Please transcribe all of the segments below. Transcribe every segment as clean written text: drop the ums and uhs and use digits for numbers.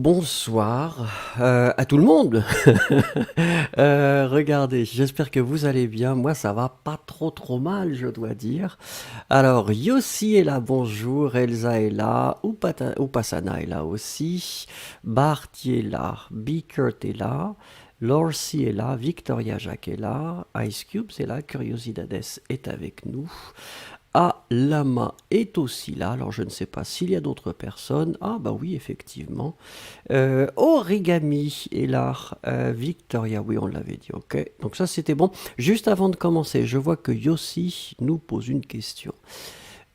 bonsoir à tout le monde. Regardez, j'espère que vous allez bien. Moi, ça va pas trop mal, je dois dire. Alors, Yossi est là, bonjour. Elsa est là. Upasana est là aussi. Bart est là. Beakert est là. Lorsi est là. Victoria Jacques est là. Ice Cube est là. Curiosidades est avec nous. Ah, Lama est aussi là, alors je ne sais pas s'il y a d'autres personnes. Ah bah oui, effectivement. Origami est là. Victoria, oui, on l'avait dit, ok. Donc ça, c'était bon. Juste avant de commencer, je vois que Yossi nous pose une question.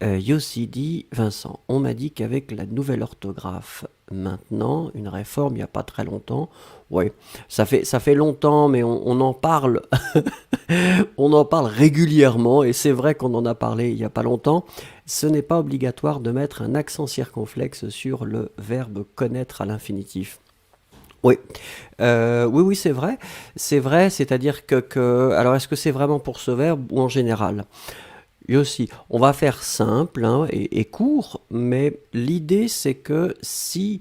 Yossi dit, Vincent, on m'a dit qu'avec la nouvelle orthographe, maintenant, une réforme il n'y a pas très longtemps, ouais, ça fait longtemps, mais on en parle, on en parle régulièrement, et c'est vrai qu'on en a parlé il n'y a pas longtemps. Ce n'est pas obligatoire de mettre un accent circonflexe sur le verbe connaître à l'infinitif. Oui, oui, c'est vrai, c'est-à-dire alors est-ce que c'est vraiment pour ce verbe ou en général? Et aussi, on va faire simple hein, et court, mais l'idée c'est que si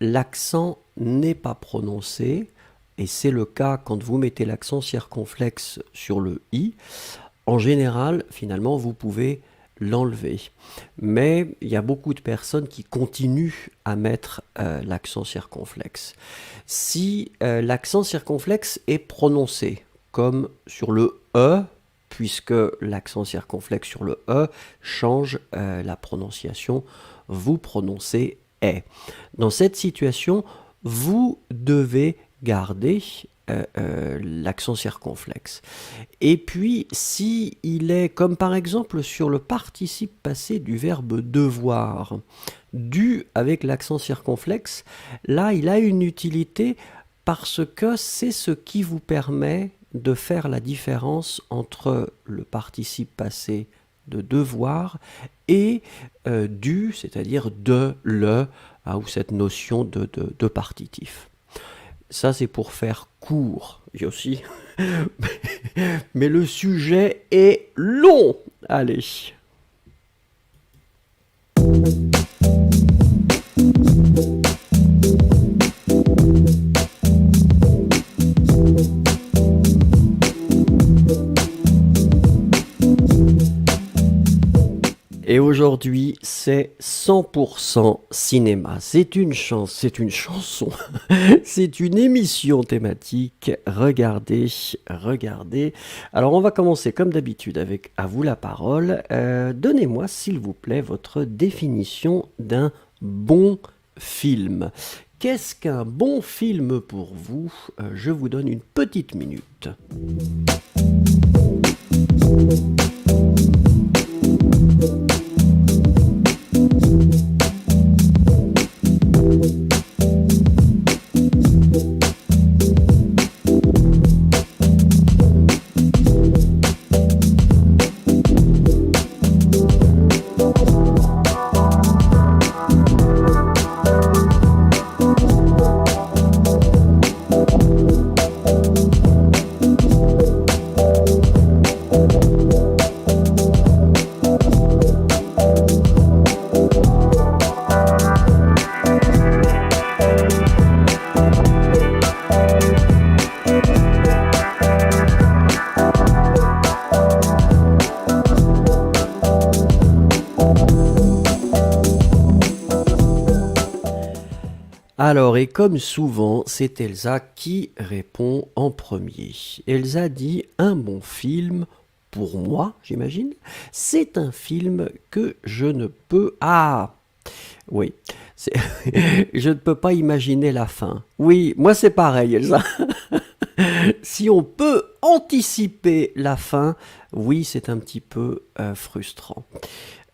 l'accent n'est pas prononcé, et c'est le cas quand vous mettez l'accent circonflexe sur le i, en général, finalement, vous pouvez l'enlever. Mais il y a beaucoup de personnes qui continuent à mettre l'accent circonflexe. Si l'accent circonflexe est prononcé, comme sur le E, puisque l'accent circonflexe sur le E change la prononciation, vous prononcez est. Dans cette situation, vous devez garder l'accent circonflexe. Et puis, si il est, comme par exemple sur le participe passé du verbe devoir, dû avec l'accent circonflexe, là, il a une utilité parce que c'est ce qui vous permet de faire la différence entre le participe passé de devoir et du, c'est-à-dire de, le, hein, ou cette notion de partitif. Ça, c'est pour faire court, aussi. Mais le sujet est long. Allez. Et aujourd'hui, c'est 100% cinéma. C'est une chanson, c'est une émission thématique. Regardez. Alors, on va commencer comme d'habitude avec à vous la parole. Donnez-moi, s'il vous plaît, votre définition d'un bon film. Qu'est-ce qu'un bon film pour vous? Je vous donne une petite minute. Alors, et comme souvent, c'est Elsa qui répond en premier. Elsa dit un bon film, pour moi, j'imagine, c'est un film que je ne peux... Ah oui, je ne peux pas imaginer la fin. Oui, moi c'est pareil, Elsa. Si on peut anticiper la fin, oui, c'est un petit peu frustrant.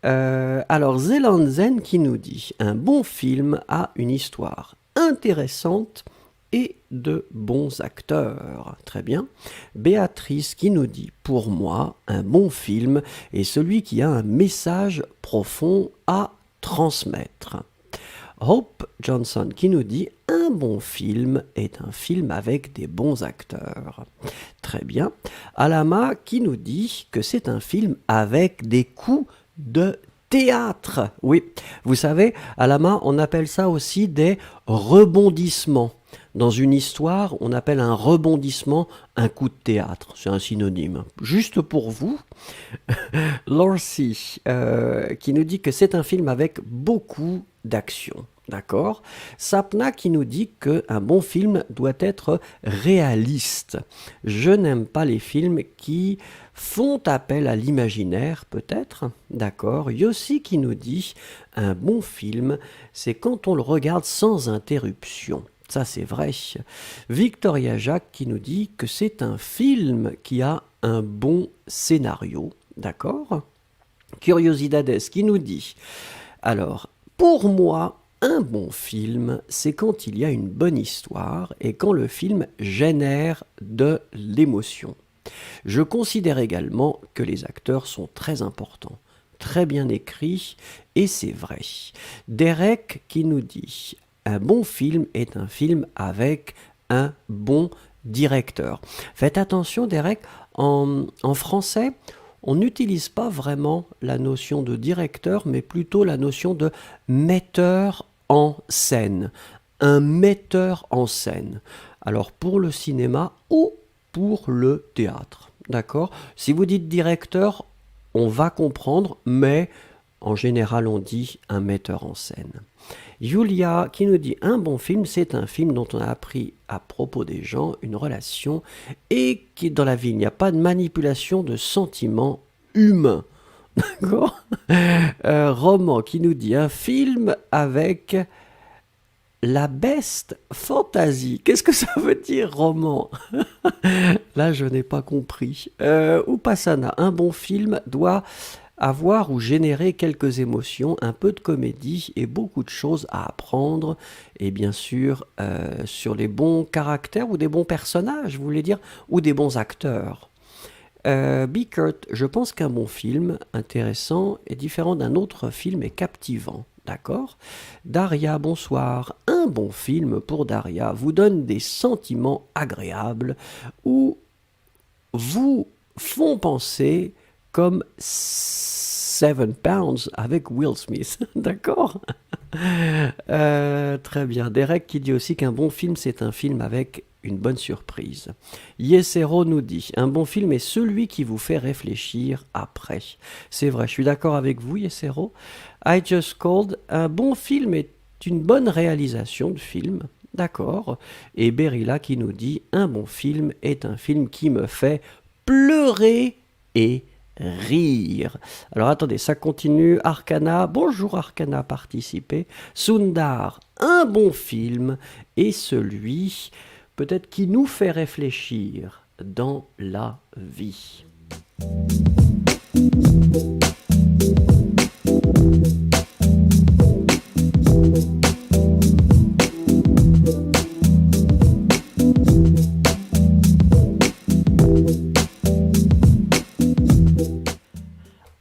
Alors, Zelanzen qui nous dit un bon film a une histoire intéressante et de bons acteurs. Très bien. Béatrice qui nous dit pour moi, un bon film est celui qui a un message profond à transmettre. Hope Johnson qui nous dit un bon film est un film avec des bons acteurs. Très bien. Alama qui nous dit que c'est un film avec des coups de théâtre. Oui, vous savez, à la main, on appelle ça aussi des rebondissements. Dans une histoire, on appelle un rebondissement un coup de théâtre. C'est un synonyme. Juste pour vous, Lorcy, qui nous dit que c'est un film avec beaucoup d'action. D'accord. Sapna qui nous dit qu'un bon film doit être réaliste. Je n'aime pas les films qui font appel à l'imaginaire, peut-être. D'accord. Yossi qui nous dit un bon film, c'est quand on le regarde sans interruption. Ça, c'est vrai. Victoria Jacques qui nous dit que c'est un film qui a un bon scénario. D'accord. Curiosidades qui nous dit, alors, pour moi, un bon film, c'est quand il y a une bonne histoire et quand le film génère de l'émotion. Je considère également que les acteurs sont très importants, très bien écrits, et c'est vrai. Derek qui nous dit, un bon film est un film avec un bon directeur. Faites attention, Derek, en français, on n'utilise pas vraiment la notion de directeur, mais plutôt la notion de metteur en scène. Un metteur en scène. Alors pour le cinéma ou pour le théâtre. D'accord? Si vous dites directeur, on va comprendre, mais en général on dit un metteur en scène. Julia qui nous dit un bon film, c'est un film dont on a appris à propos des gens une relation et qui dans la vie il n'y a pas de manipulation de sentiments humains. D'accord. Roman qui nous dit un film avec la best fantasy. Qu'est-ce que ça veut dire, Roman? Là, je n'ai pas compris. Upasana, un bon film doit avoir ou générer quelques émotions, un peu de comédie et beaucoup de choses à apprendre. Et bien sûr, sur les bons caractères ou des bons personnages, vous voulez dire, ou des bons acteurs. Bickert, je pense qu'un bon film intéressant est différent d'un autre film et captivant. D'accord? Daria, bonsoir. Un bon film pour Daria vous donne des sentiments agréables ou vous font penser comme 7 Pounds avec Will Smith. D'accord? Très bien. Derek qui dit aussi qu'un bon film, c'est un film avec une bonne surprise. Yesero nous dit, un bon film est celui qui vous fait réfléchir après. C'est vrai, je suis d'accord avec vous, Yesero. I Just Called, un bon film est une bonne réalisation de film. D'accord. Et Berilla qui nous dit, un bon film est un film qui me fait pleurer et rire. Alors attendez, ça continue. Arcana, bonjour Arcana, participez. Sundar, un bon film est celui peut-être qui nous fait réfléchir dans la vie.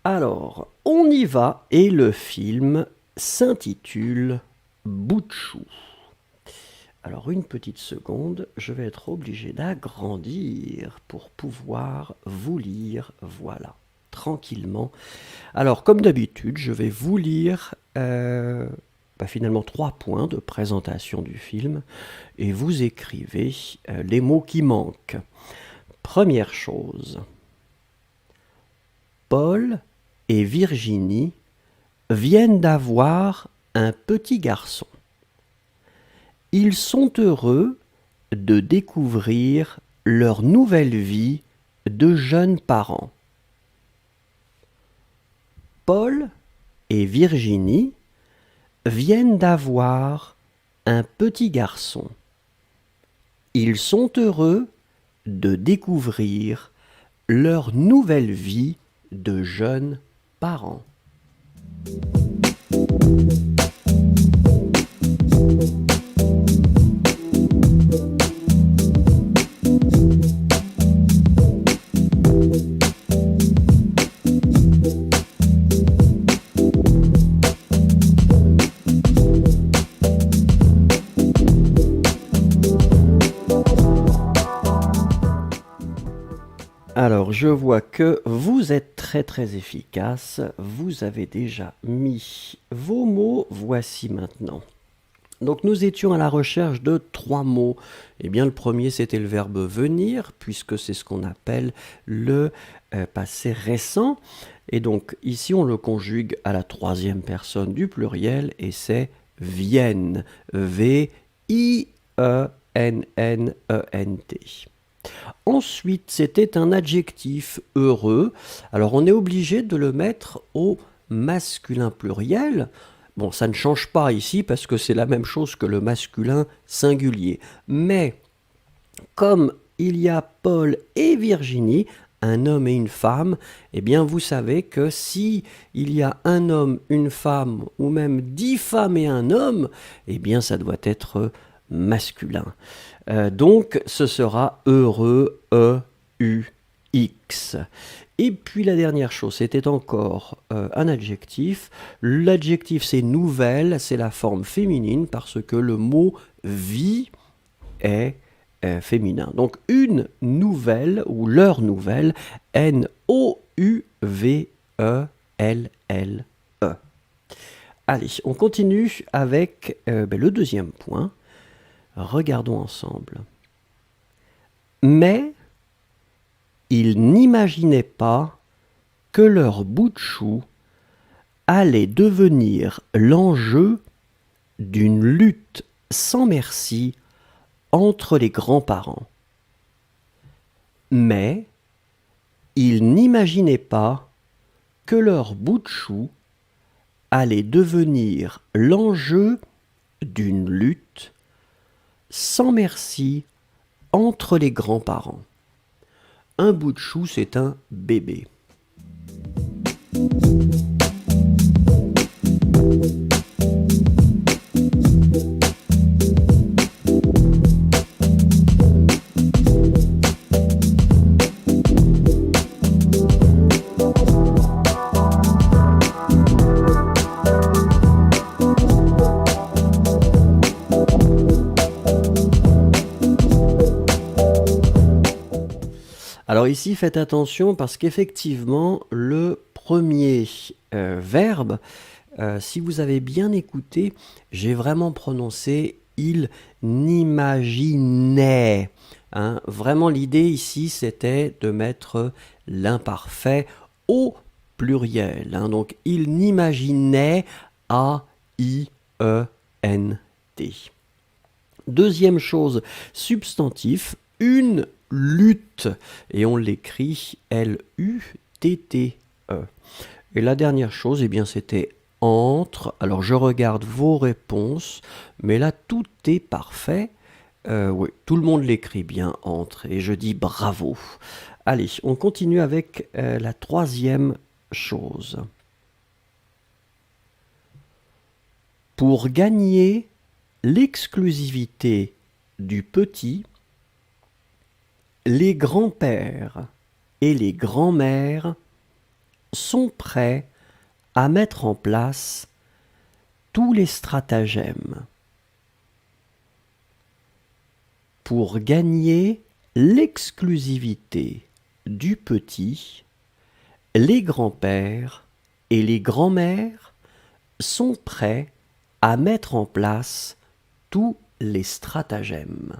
Alors, on y va et le film s'intitule Boutchou. Alors une petite seconde, je vais être obligé d'agrandir pour pouvoir vous lire, voilà, tranquillement. Alors comme d'habitude, je vais vous lire finalement 3 points de présentation du film et vous écrivez les mots qui manquent. Première chose, Paul et Virginie viennent d'avoir un petit garçon. Ils sont heureux de découvrir leur nouvelle vie de jeunes parents. Paul et Virginie viennent d'avoir un petit garçon. Ils sont heureux de découvrir leur nouvelle vie de jeunes parents. Alors, je vois que vous êtes très très efficace. Vous avez déjà mis vos mots. Voici maintenant. Donc, nous étions à la recherche de 3 mots. Eh bien, le premier, c'était le verbe venir, puisque c'est ce qu'on appelle le passé récent. Et donc, ici, on le conjugue à la 3e personne du pluriel, et c'est viennent. V-I-E-N-N-E-N-T. Ensuite, c'était un adjectif heureux. Alors, on est obligé de le mettre au masculin pluriel. Bon, ça ne change pas ici parce que c'est la même chose que le masculin singulier. Mais, comme il y a Paul et Virginie, un homme et une femme, eh bien vous savez que si il y a un homme, une femme, ou même 10 femmes et un homme, eh bien ça doit être masculin. Donc ce sera heureux, E-U-X. Et puis la dernière chose, c'était encore un adjectif. L'adjectif c'est nouvelle, c'est la forme féminine parce que le mot vie est féminin. Donc une nouvelle ou leur nouvelle, N-O-U-V-E-L-L-E. Allez, on continue avec le deuxième point. Regardons ensemble. Mais ils n'imaginaient pas que leur bout de chou allait devenir l'enjeu d'une lutte sans merci entre les grands-parents. Mais ils n'imaginaient pas que leur bout de chou allait devenir l'enjeu d'une lutte sans merci entre les grands-parents. Un bout de chou, c'est un bébé. Alors ici, faites attention parce qu'effectivement, le premier verbe, si vous avez bien écouté, j'ai vraiment prononcé « il n'imaginait ». Hein. Vraiment, l'idée ici, c'était de mettre l'imparfait au pluriel. Hein. Donc, il n'imaginait A-I-E-N-T. Deuxième chose, substantif, une lutte, et on l'écrit L-U-T-T-E. Et la dernière chose, eh bien, c'était entre. Alors, je regarde vos réponses, mais là, tout est parfait. Oui, tout le monde l'écrit bien, entre, et je dis bravo. Allez, on continue avec la troisième chose. Pour gagner l'exclusivité du petit, les grands-pères et les grands-mères sont prêts à mettre en place tous les stratagèmes. Pour gagner l'exclusivité du petit, les grands-pères et les grands-mères sont prêts à mettre en place tous les stratagèmes.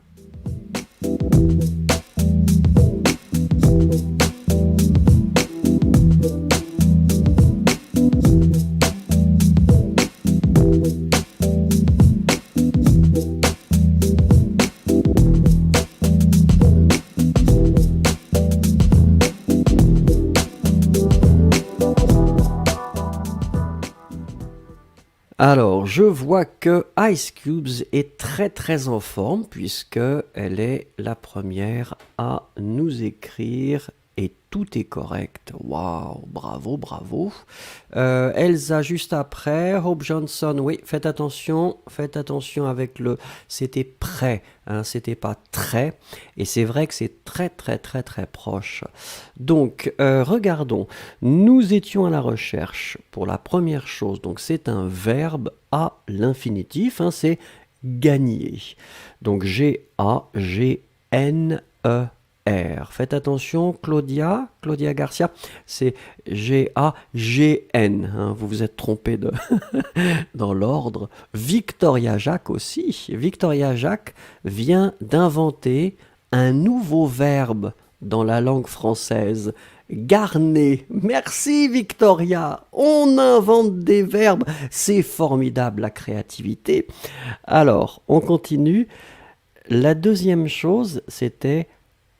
Alors, je vois que Ice Cubes est très très en forme puisqu'elle est la première à nous écrire et tout est correct. Waouh, bravo, bravo. Elsa juste après, Hope Johnson, oui, faites attention avec le... C'était prêt, hein, c'était pas très, et c'est vrai que c'est très très très très proche. Donc, regardons, nous étions à la recherche pour la première chose, donc c'est un verbe à l'infinitif, hein, c'est gagner. Donc G-A-G-N-E-R. R. Faites attention, Claudia Garcia, c'est G-A-G-N. Hein, vous vous êtes trompé dans l'ordre. Victoria Jacques aussi. Victoria Jacques vient d'inventer un nouveau verbe dans la langue française. Garner. Merci Victoria. On invente des verbes. C'est formidable la créativité. Alors, on continue. La deuxième chose, c'était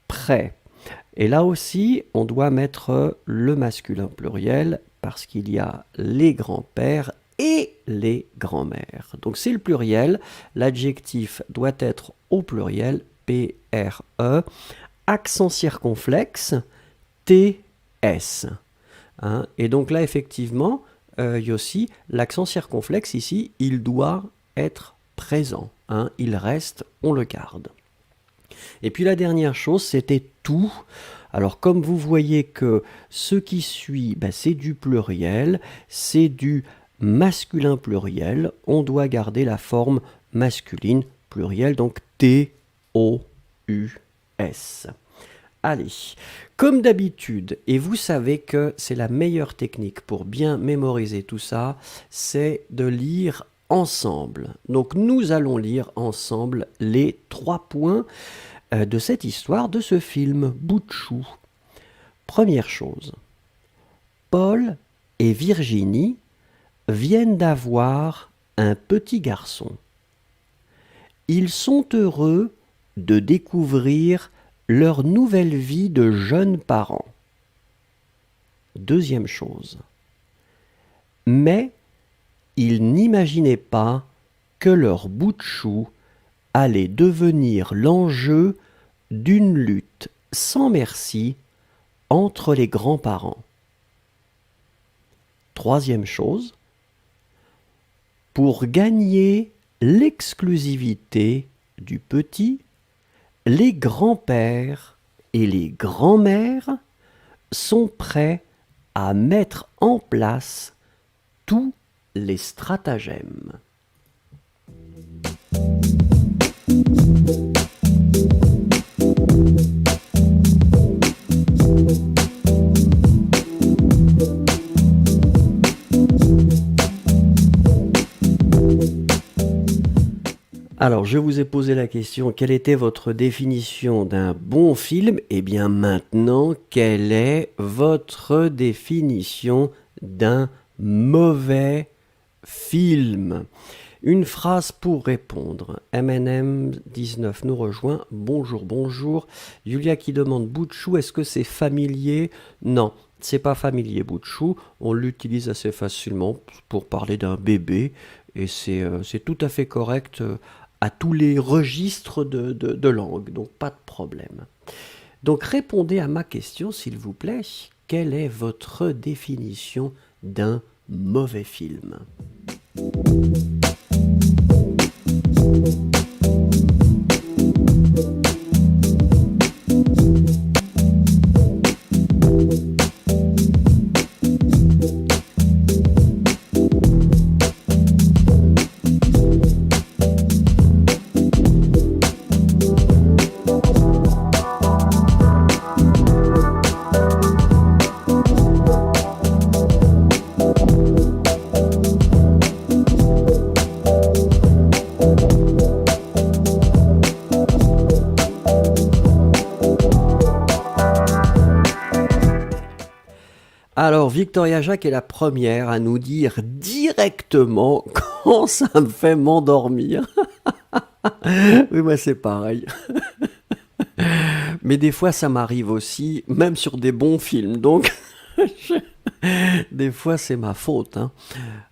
prêt. Et là aussi, on doit mettre le masculin pluriel parce qu'il y a les grands-pères et les grands-mères. Donc c'est le pluriel. L'adjectif doit être au pluriel, P-R-E. Accent circonflexe, T-S. Hein, et donc là, effectivement, Yossi, l'accent circonflexe ici, il doit être présent. Hein, il reste, on le garde. Et puis la dernière chose, c'était tout. Alors comme vous voyez que ce qui suit, c'est du pluriel, c'est du masculin pluriel, on doit garder la forme masculine pluriel, donc T-O-U-S. Allez, comme d'habitude, et vous savez que c'est la meilleure technique pour bien mémoriser tout ça, c'est de lire ensemble. Donc nous allons lire ensemble les 3 points de cette histoire, de ce film, Bout de chou. Première chose, Paul et Virginie viennent d'avoir un petit garçon. Ils sont heureux de découvrir leur nouvelle vie de jeunes parents. Deuxième chose, mais ils n'imaginaient pas que leur bout de chou allait devenir l'enjeu d'une lutte sans merci entre les grands-parents. Troisième chose, pour gagner l'exclusivité du petit, les grands-pères et les grands-mères sont prêts à mettre en place tous les stratagèmes. Alors, je vous ai posé la question, quelle était votre définition d'un bon film? Eh bien, maintenant, quelle est votre définition d'un mauvais film? Une phrase pour répondre. MNM19 nous rejoint. Bonjour, bonjour. Julia qui demande bout de chou, est-ce que c'est familier? Non, c'est pas familier bout de chou. On l'utilise assez facilement pour parler d'un bébé et c'est tout à fait correct à tous les registres de langue, donc pas de problème. Donc répondez à ma question s'il vous plaît. Quelle est votre définition d'un mauvais film? Alors, Victoria Jacques est la première à nous dire directement quand ça me fait m'endormir. Oui, moi c'est pareil. Mais des fois ça m'arrive aussi, même sur des bons films, donc des fois c'est ma faute. Hein.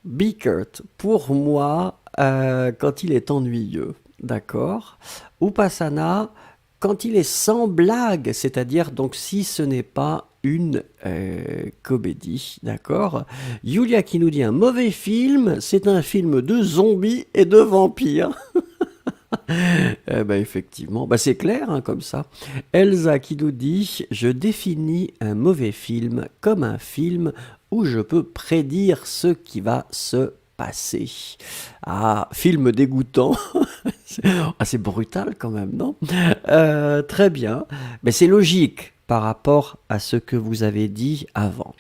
Bickert, pour moi, quand il est ennuyeux, d'accord. Upasana, quand il est sans blague, c'est-à-dire donc si ce n'est pas une comédie, d'accord. Julia qui nous dit un mauvais film, c'est un film de zombies et de vampires. Effectivement, c'est clair hein, comme ça. Elsa qui nous dit je définis un mauvais film comme un film où je peux prédire ce qui va se passé. Ah, film dégoûtant. C'est assez brutal quand même, non? Très bien. Mais c'est logique par rapport à ce que vous avez dit avant.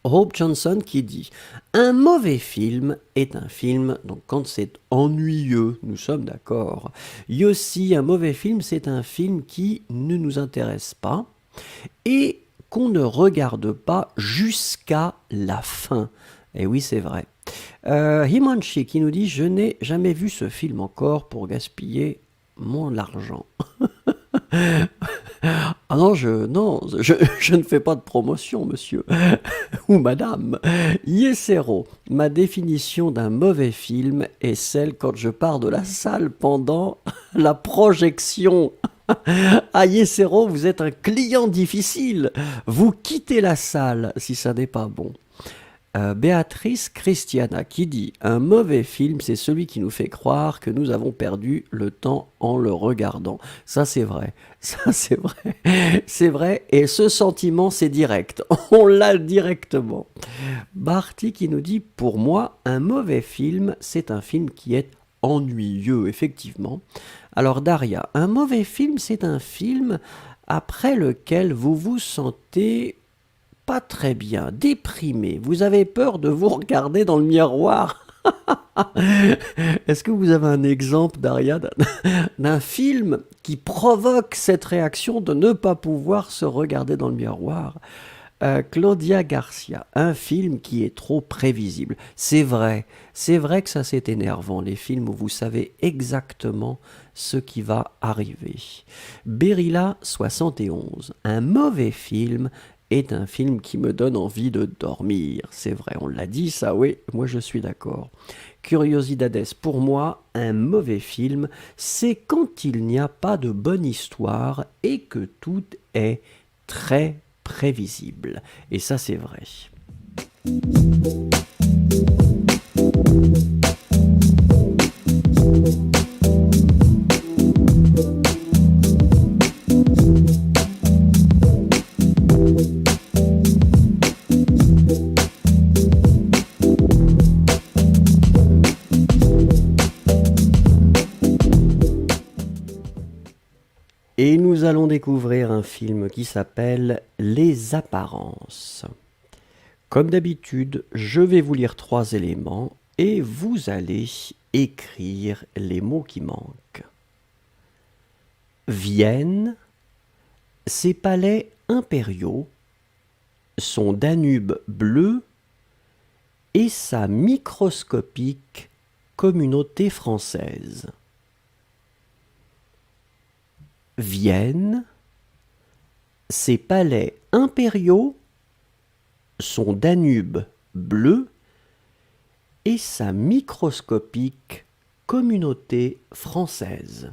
Hope Johnson qui dit un mauvais film est un film, donc quand c'est ennuyeux, nous sommes d'accord. Yossi, un mauvais film, c'est un film qui ne nous intéresse pas et qu'on ne regarde pas jusqu'à la fin. Et oui, c'est vrai. Himanshi qui nous dit je n'ai jamais vu ce film encore pour gaspiller mon argent. Ah non, je ne fais pas de promotion, monsieur ou madame. Yesero, ma définition d'un mauvais film est celle quand je pars de la salle pendant la projection. Ah, Yesero, vous êtes un client difficile. Vous quittez la salle si ça n'est pas bon. Béatrice Christiana qui dit un mauvais film, c'est celui qui nous fait croire que nous avons perdu le temps en le regardant. Ça, c'est vrai. Ça, c'est vrai. C'est vrai. Et ce sentiment, c'est direct. On l'a directement. Barty qui nous dit pour moi, un mauvais film, c'est un film qui est ennuyeux, effectivement. Alors, Daria, un mauvais film, c'est un film après lequel vous vous sentez pas très bien, déprimé, vous avez peur de vous regarder dans le miroir. Est-ce que vous avez un exemple, Daria, d'un film qui provoque cette réaction de ne pas pouvoir se regarder dans le miroir? Claudia Garcia, un film qui est trop prévisible. C'est vrai que ça c'est énervant, les films où vous savez exactement ce qui va arriver. Berilla 71, un mauvais film est un film qui me donne envie de dormir. C'est vrai, on l'a dit ça, oui, moi je suis d'accord. Curiosidades, pour moi, un mauvais film, c'est quand il n'y a pas de bonne histoire et que tout est très prévisible. Et ça, c'est vrai. Et nous allons découvrir un film qui s'appelle Les Apparences. Comme d'habitude, je vais vous lire 3 éléments et vous allez écrire les mots qui manquent. Vienne, ses palais impériaux, son Danube bleu et sa microscopique communauté française. Vienne, ses palais impériaux, son Danube bleu et sa microscopique communauté française.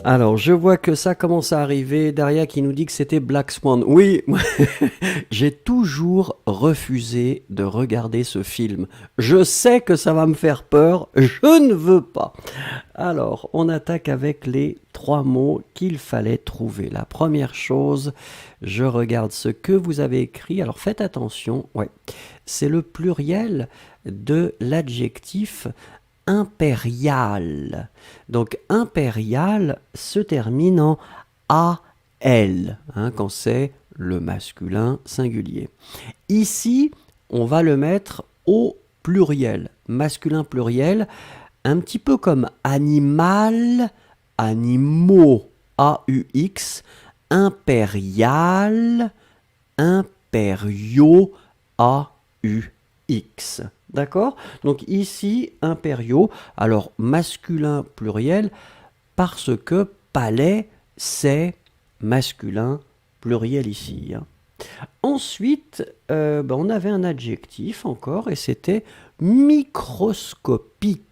Alors, je vois que ça commence à arriver. Daria qui nous dit que c'était Black Swan. Oui, j'ai toujours refusé de regarder ce film. Je sais que ça va me faire peur. Je ne veux pas. Alors, on attaque avec les 3 mots qu'il fallait trouver. La première chose, je regarde ce que vous avez écrit. Alors, faites attention. Ouais, c'est le pluriel de l'adjectif impérial. Donc impérial se termine en AL, quand c'est le masculin singulier. Ici, on va le mettre au pluriel, masculin pluriel, un petit peu comme animal, animaux, AUX, impérial, impériaux, AUX. D'accord? Donc ici, impériaux, alors masculin pluriel, parce que palais, c'est masculin pluriel ici. Ensuite, on avait un adjectif encore et c'était microscopique.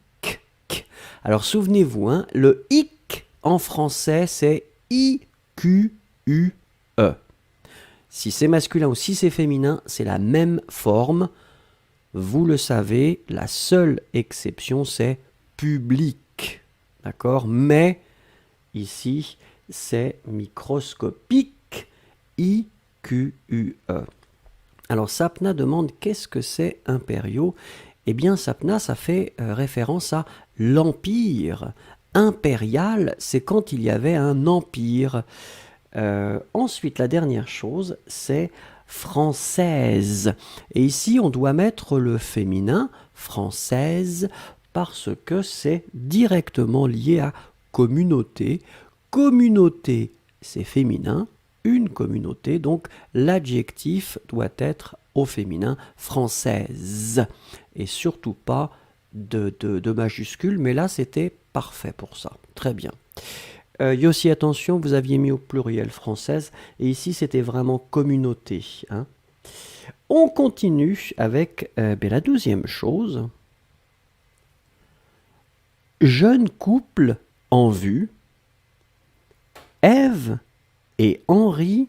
Alors souvenez-vous, hein, le hic en français c'est I-Q-U-E. Si c'est masculin ou si c'est féminin, c'est la même forme. Vous le savez, la seule exception c'est public. D'accord? Mais ici, c'est microscopique. I-Q-U-E. Alors Sapna demande qu'est-ce que c'est impériaux. Eh bien Sapna, ça fait référence à l'empire. Impérial, c'est quand il y avait un empire. Ensuite, la dernière chose, c'est française. Et ici, on doit mettre le féminin, française, parce que c'est directement lié à communauté. Communauté, c'est féminin, une communauté, donc l'adjectif doit être au féminin, française. Et surtout pas de majuscule, mais là, c'était parfait pour ça. Très bien. Yossi, attention, vous aviez mis au pluriel française, et ici c'était vraiment communauté. Hein. On continue avec la 12e chose. Jeune couple en vue. Ève et Henri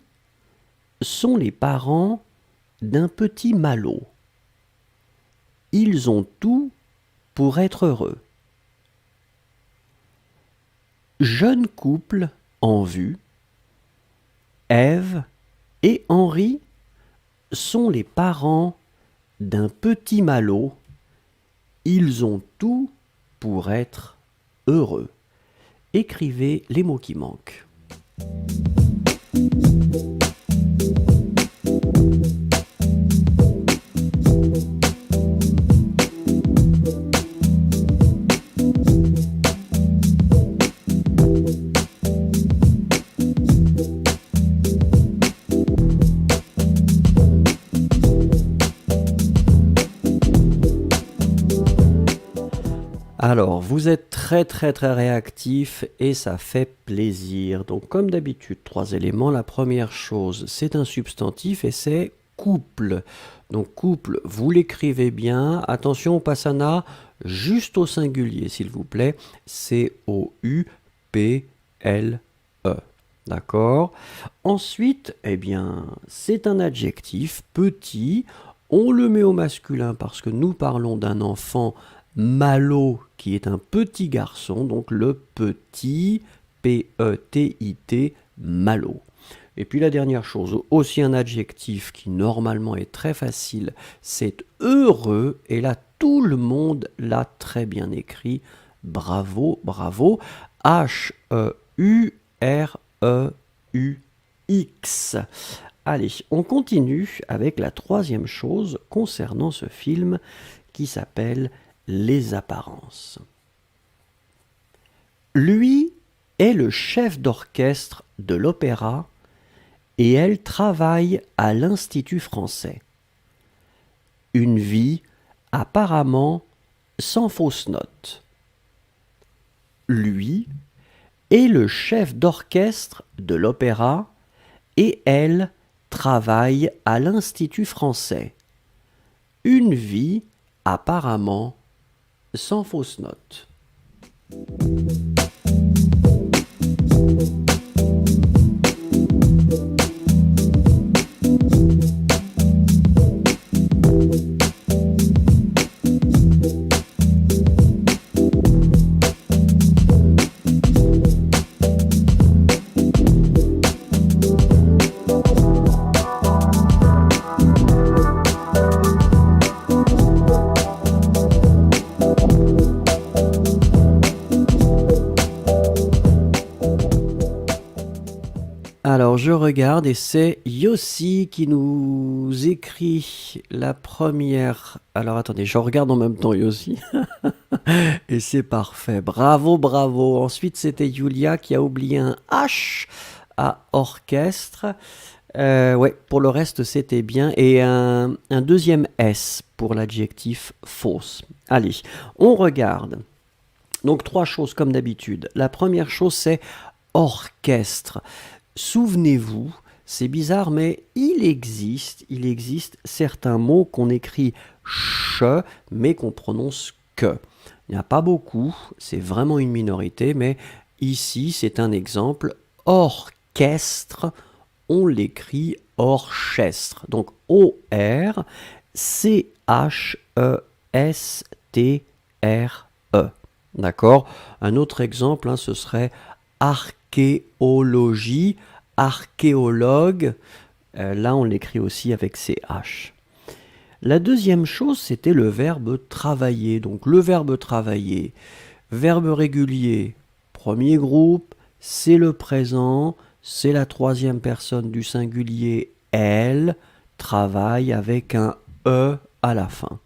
sont les parents d'un petit Malo. Ils ont tout pour être heureux. Jeune couple en vue. Ève et Henri sont les parents d'un petit Malo. Ils ont tout pour être heureux. Écrivez les mots qui manquent. Alors, vous êtes très réactif et ça fait plaisir. Donc, comme d'habitude, 3 éléments. La première chose, c'est un substantif et c'est couple. Donc, couple, vous l'écrivez bien. Attention au passana, juste au singulier, s'il vous plaît. C-O-U-P-L-E. D'accord? Ensuite, c'est un adjectif, petit. On le met au masculin parce que nous parlons d'un enfant Malo, qui est un petit garçon, donc le petit, P-E-T-I-T, Malo. Et puis la dernière chose, aussi un adjectif qui normalement est très facile, c'est heureux, et là tout le monde l'a très bien écrit, bravo, bravo, H-E-U-R-E-U-X. Allez, on continue avec la 3e chose concernant ce film qui s'appelle Les apparences. Lui est le chef d'orchestre de l'opéra et elle travaille à l'Institut français. Une vie apparemment sans fausses notes. Lui est le chef d'orchestre de l'opéra et elle travaille à l'Institut français. Une vie apparemment sans fausses notes. Alors je regarde et c'est Yossi qui nous écrit la première. Alors attendez, je regarde en même temps Yossi. Et c'est parfait. Bravo, bravo. Ensuite c'était Julia qui a oublié un H à orchestre. Ouais, pour le reste c'était bien. Et un deuxième S pour l'adjectif fausse. Allez, on regarde. Donc 3 choses comme d'habitude. La première chose c'est orchestre. Souvenez-vous, C'est bizarre, mais il existe certains mots qu'on écrit ch, mais qu'on prononce que. Il n'y en a pas beaucoup, c'est vraiment une minorité, mais ici c'est un exemple. Orchestre, on l'écrit orchestre. Donc O-R-C-H-E-S-T-R-E. D'accord? Un autre exemple, hein, ce serait archéologie, archéologue. Là, on l'écrit aussi avec CH. La deuxième chose, c'était le verbe travailler. Donc le verbe travailler, verbe régulier, premier groupe, c'est le présent, c'est la troisième personne du singulier, elle travaille avec un E à la fin.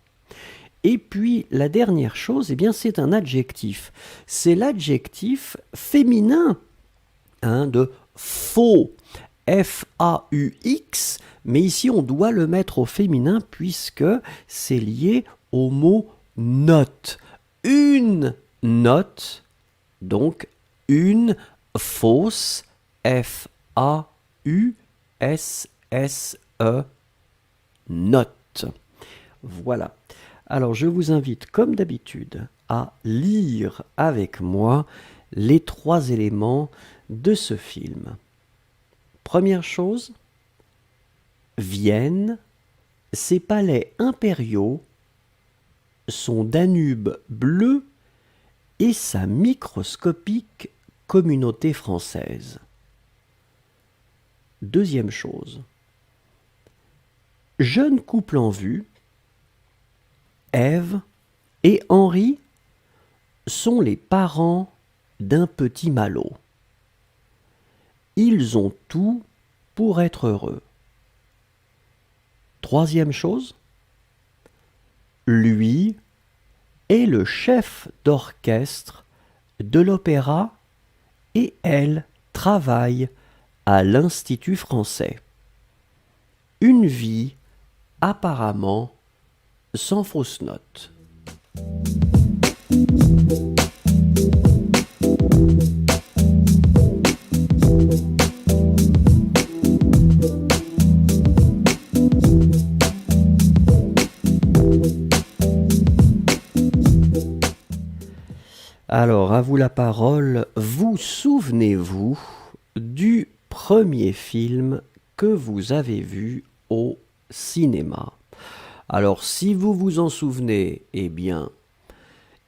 Et puis la dernière chose, eh bien, c'est un adjectif. C'est l'adjectif féminin, hein, de faux, F-A-U-X, mais ici on doit le mettre au féminin puisque c'est lié au mot note. Une note, donc une fausse, F-A-U-S-S-E, note. Voilà. Alors je vous invite comme d'habitude à lire avec moi les 3 éléments de ce film. Première chose, Vienne, ses palais impériaux, son Danube bleu et sa microscopique communauté française. Deuxième chose, jeune couple en vue, Ève et Henri sont les parents d'un petit Malo. Ils ont tout pour être heureux. Troisième chose, lui est le chef d'orchestre de l'opéra et elle travaille à l'Institut français. Une vie apparemment sans fausse note. Alors, à vous la parole. Vous souvenez-vous du premier film que vous avez vu au cinéma? Alors, si vous vous en souvenez, eh bien,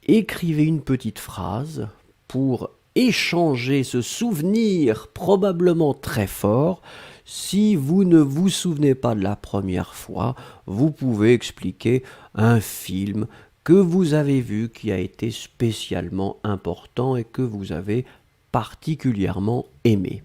écrivez une petite phrase pour échanger ce souvenir probablement très fort. Si vous ne vous souvenez pas de la première fois, vous pouvez expliquer un film que vous avez vu qui a été spécialement important et que vous avez particulièrement aimé.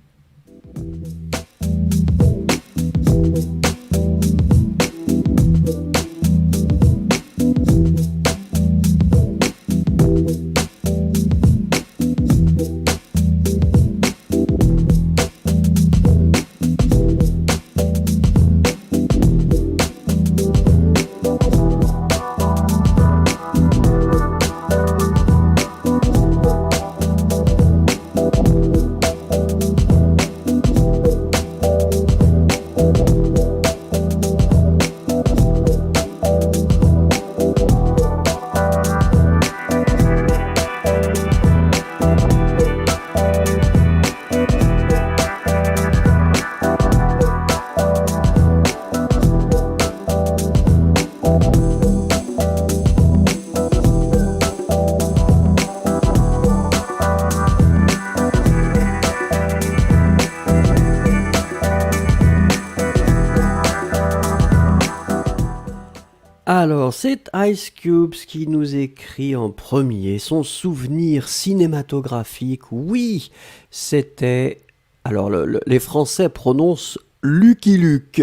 Alors, c'est Ice Cube qui nous écrit en premier son souvenir cinématographique. Oui, c'était... Alors, les Français prononcent Lucky Luke.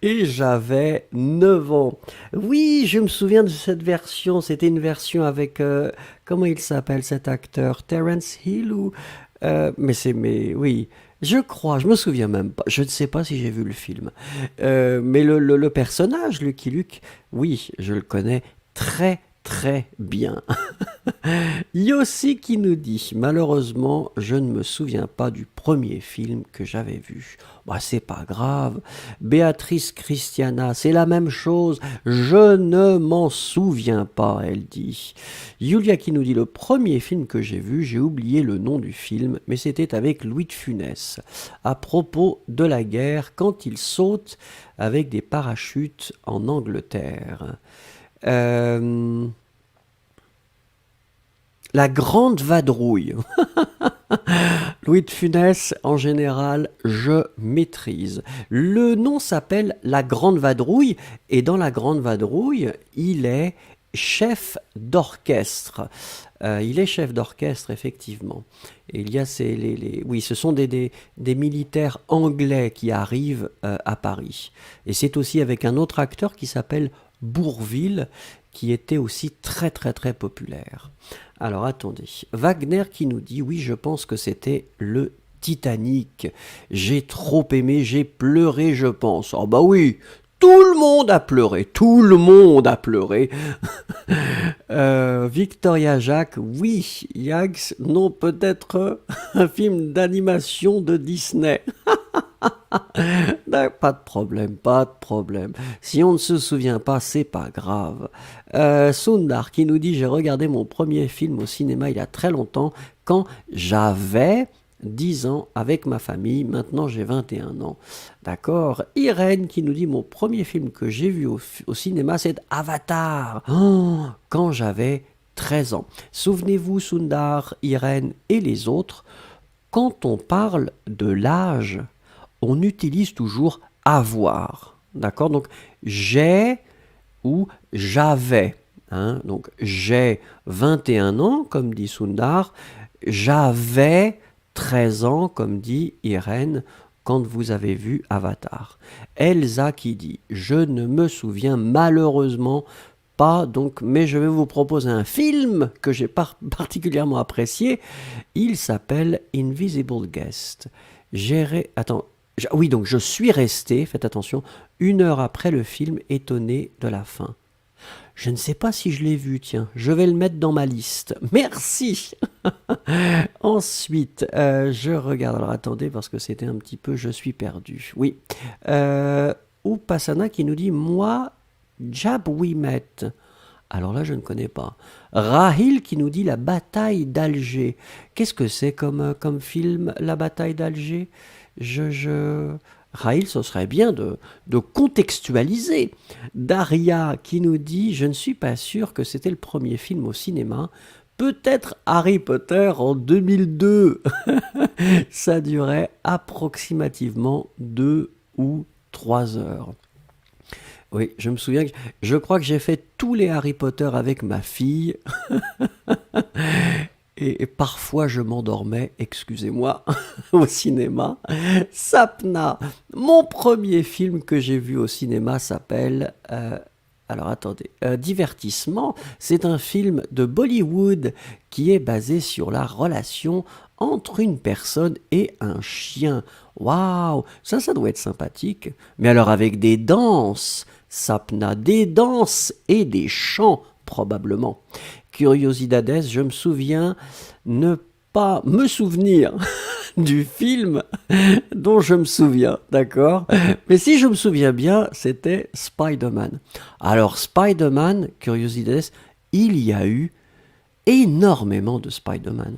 Et j'avais 9 ans. Oui, je me souviens de cette version. C'était une version avec... comment il s'appelle cet acteur? Terence Hill ou... mais oui, je me souviens même pas. Je ne sais pas si j'ai vu le film. Mais le personnage, Lucky Luke, oui, je le connais très très bien. Yossi qui nous dit: malheureusement, je ne me souviens pas du premier film que j'avais vu. Bah, c'est pas grave. Béatrice Christiana, c'est la même chose. Je ne m'en souviens pas, elle dit. Julia qui nous dit: le premier film que j'ai vu, j'ai oublié le nom du film, mais c'était avec Louis de Funès, à propos de la guerre, quand il saute avec des parachutes en Angleterre. La Grande Vadrouille. Louis de Funès, en général, je maîtrise. Le nom s'appelle La Grande Vadrouille, et dans La Grande Vadrouille, il est chef d'orchestre. Il est chef d'orchestre, effectivement. Et il y a oui, ce sont des militaires anglais qui arrivent à Paris. Et c'est aussi avec un autre acteur qui s'appelle Bourvil, qui était aussi très très très populaire. Alors attendez, Wagner qui nous dit: oui, je pense que c'était le Titanic. J'ai trop aimé, j'ai pleuré, je pense. Oh bah oui, tout le monde a pleuré, tout le monde a pleuré. Victoria Jacques: oui, Yags, non, peut-être un film d'animation de Disney. Pas de problème, pas de problème. Si on ne se souvient pas, c'est pas grave. Sundar qui nous dit: j'ai regardé mon premier film au cinéma il y a très longtemps, quand j'avais 10 ans avec ma famille, maintenant j'ai 21 ans. D'accord. Irène qui nous dit: mon premier film que j'ai vu au cinéma, c'est Avatar, quand j'avais 13 ans. Souvenez-vous, Sundar, Irène et les autres, quand on parle de l'âge, on utilise toujours avoir. D'accord. Donc j'ai ou j'avais. Hein, donc j'ai 21 ans, comme dit Sundar. J'avais 13 ans, comme dit Irène, quand vous avez vu Avatar. Elsa qui dit: je ne me souviens malheureusement pas, donc, mais je vais vous proposer un film que j'ai particulièrement apprécié. Il s'appelle Invisible Guest. Oui, donc je suis resté, faites attention, 1 heure après le film, étonné de la fin. Je ne sais pas si je l'ai vu, tiens, je vais le mettre dans ma liste. Merci. Ensuite, je regarde, alors attendez, parce que c'était un petit peu, je suis perdu. Oui. Upasana qui nous dit: moi, Jab We Met. Alors là, je ne connais pas. Rahil qui nous dit: la bataille d'Alger. Qu'est-ce que c'est comme film, la bataille d'Alger? Rahil, ce serait bien de contextualiser. Daria qui nous dit: je ne suis pas sûr que c'était le premier film au cinéma. Peut-être Harry Potter en 2002. Ça durait approximativement 2 ou 3 heures. Oui, je me souviens, je crois que j'ai fait tous les Harry Potter avec ma fille. Et parfois je m'endormais, excusez-moi, au cinéma. Sapna, mon premier film que j'ai vu au cinéma s'appelle... alors attendez, Divertissement, c'est un film de Bollywood qui est basé sur la relation entre une personne et un chien. Waouh, ça doit être sympathique. Mais alors avec des danses, Sapna, des danses et des chants probablement. Curiosidades, je me souviens ne pas me souvenir du film dont je me souviens, d'accord? Mais si je me souviens bien, c'était Spider-Man. Alors Spider-Man, Curiosidades, il y a eu énormément de Spider-Man.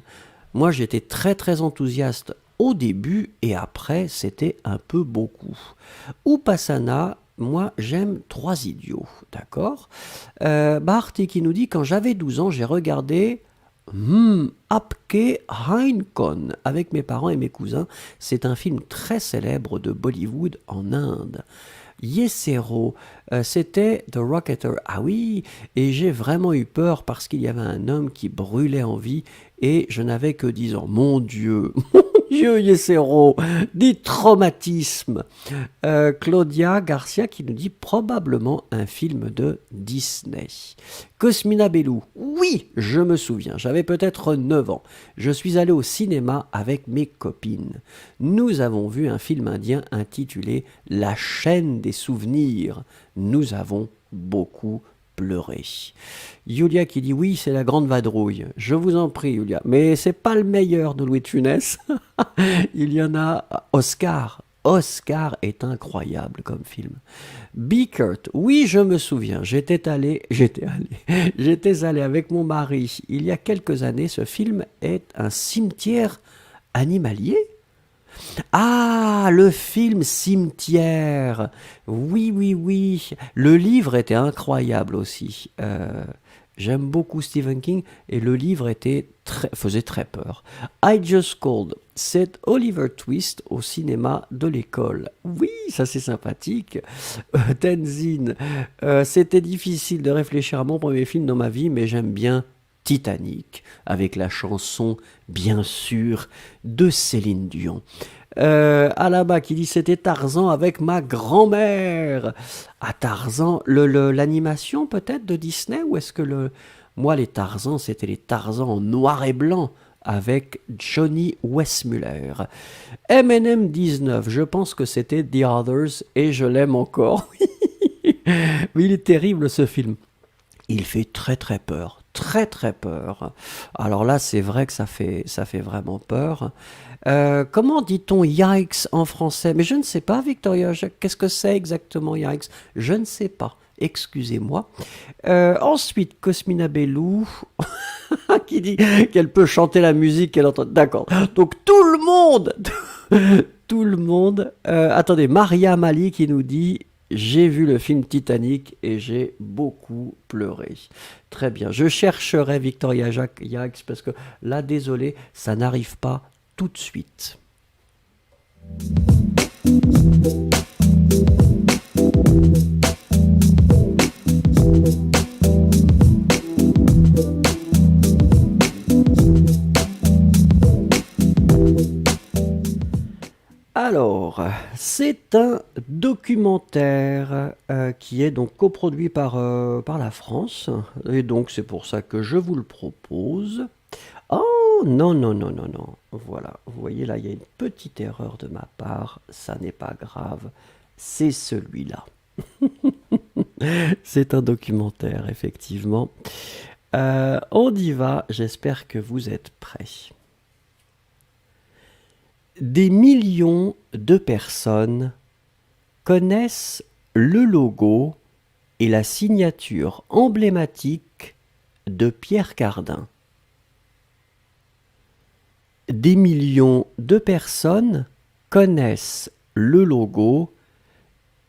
Moi, j'étais très très enthousiaste au début et après, c'était un peu beaucoup. Upasana, moi, j'aime 3 idiots, d'accord. Barty qui nous dit: quand j'avais 12 ans, j'ai regardé Apke Hainkon avec mes parents et mes cousins. C'est un film très célèbre de Bollywood en Inde. Yesero, c'était The Rocketer. Ah oui, et j'ai vraiment eu peur parce qu'il y avait un homme qui brûlait en vie et je n'avais que 10 ans. Mon Dieu, mon Dieu, Yesero, des traumatismes. Claudia Garcia qui nous dit: probablement un film de Disney. Cosmina Bellou, oui, je me souviens, j'avais peut-être 9 ans. Je suis allé au cinéma avec mes copines. Nous avons vu un film indien intitulé La chaîne des souvenirs. Nous avons beaucoup pleurer. Julia qui dit oui, c'est la grande vadrouille. Je vous en prie, Julia. Mais c'est pas le meilleur de Louis de Funès. Il y en a Oscar. Oscar est incroyable comme film. Kurt, oui, je me souviens. J'étais allé avec mon mari il y a quelques années. Ce film est un cimetière animalier. Ah, le film Cimetière. Oui, oui, oui. Le livre était incroyable aussi. J'aime beaucoup Stephen King et le livre faisait très peur. I Just Called, c'est Oliver Twist au cinéma de l'école. Oui, ça c'est sympathique. Tenzin, c'était difficile de réfléchir à mon premier film dans ma vie, mais j'aime bien Titanic, avec la chanson, bien sûr, de Céline Dion. Alaba qui dit c'était Tarzan avec ma grand-mère. Ah, Tarzan, l'animation peut-être de Disney, ou est-ce que moi les Tarzans c'était les Tarzans en noir et blanc avec Johnny Weissmuller. M&M 19, je pense que c'était The Others et je l'aime encore. Mais il est terrible ce film. Il fait très très peur, très très peur. Alors là, c'est vrai que ça fait vraiment peur. Comment dit-on yikes en français? Mais je ne sais pas, Victoria. Qu'est-ce que c'est exactement yikes? Je ne sais pas. Excusez-moi. Ensuite, Cosmina Bellou qui dit qu'elle peut chanter la musique qu'elle entend. D'accord. Donc tout le monde, tout le monde. Attendez, Maria Mali qui nous dit j'ai vu le film Titanic et j'ai beaucoup pleuré. Très bien. Je chercherai Victoria Jacques parce que là, désolé, ça n'arrive pas tout de suite. Alors, c'est un documentaire qui est donc coproduit par la France, et donc c'est pour ça que je vous le propose. Oh non, non, non, non, non, voilà, vous voyez là, il y a une petite erreur de ma part, ça n'est pas grave, c'est celui-là. C'est un documentaire, effectivement. On y va, j'espère que vous êtes prêts. Des millions de personnes connaissent le logo et la signature emblématique de Pierre Cardin. Des millions de personnes connaissent le logo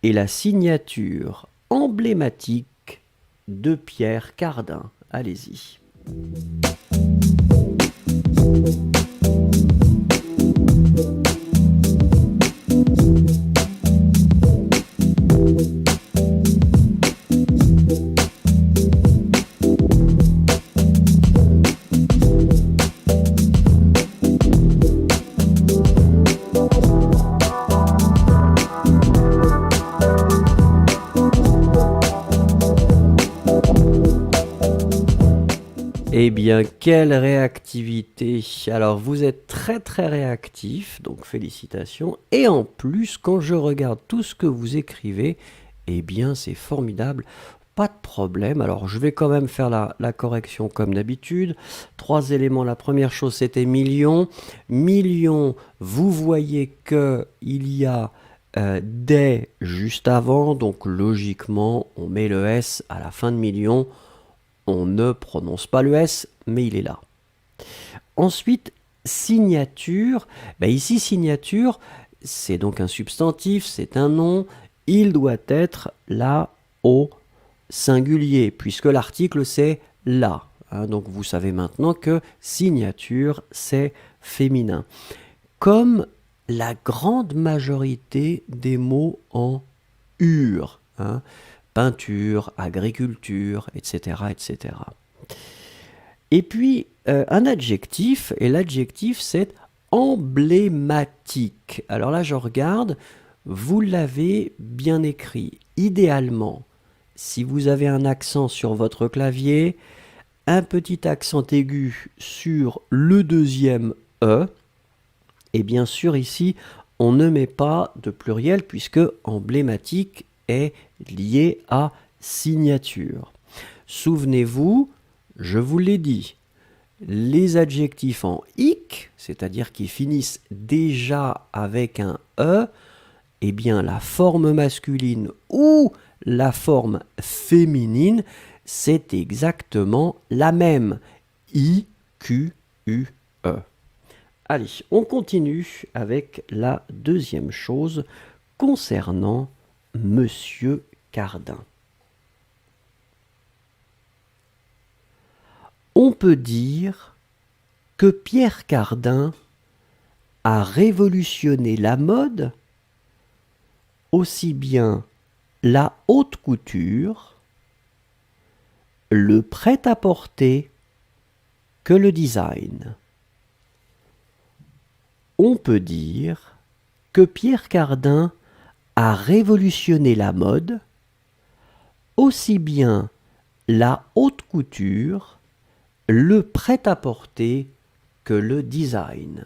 et la signature emblématique de Pierre Cardin. Allez-y. Eh bien, quelle réactivité! Alors, vous êtes très très réactif, donc félicitations. Et en plus, quand je regarde tout ce que vous écrivez, eh bien, c'est formidable. Pas de problème. Alors, je vais quand même faire la correction comme d'habitude. 3 éléments. La première chose, c'était millions. Millions, vous voyez qu'il y a des juste avant, donc logiquement, on met le S à la fin de millions. On ne prononce pas le S, mais il est là. Ensuite, signature. Ici, signature, c'est donc un substantif, c'est un nom. Il doit être là au singulier, puisque l'article, c'est là. Donc, vous savez maintenant que signature, c'est féminin. Comme la grande majorité des mots en ur. Peinture, agriculture, etc., etc. Et puis, un adjectif, et l'adjectif, c'est emblématique. Alors là, je regarde, vous l'avez bien écrit. Idéalement, si vous avez un accent sur votre clavier, un petit accent aigu sur le deuxième E, et bien sûr, ici, on ne met pas de pluriel, puisque emblématique est lié à signature. Souvenez-vous, je vous l'ai dit, les adjectifs en ic, c'est-à-dire qui finissent déjà avec un e, eh bien la forme masculine ou la forme féminine, c'est exactement la même. I, Q, U, E. Allez, on continue avec la deuxième chose concernant Monsieur Cardin. On peut dire que Pierre Cardin a révolutionné la mode, aussi bien la haute couture, le prêt-à-porter que le design. On peut dire que Pierre Cardin a révolutionné la mode, aussi bien la haute couture, le prêt-à-porter que le design.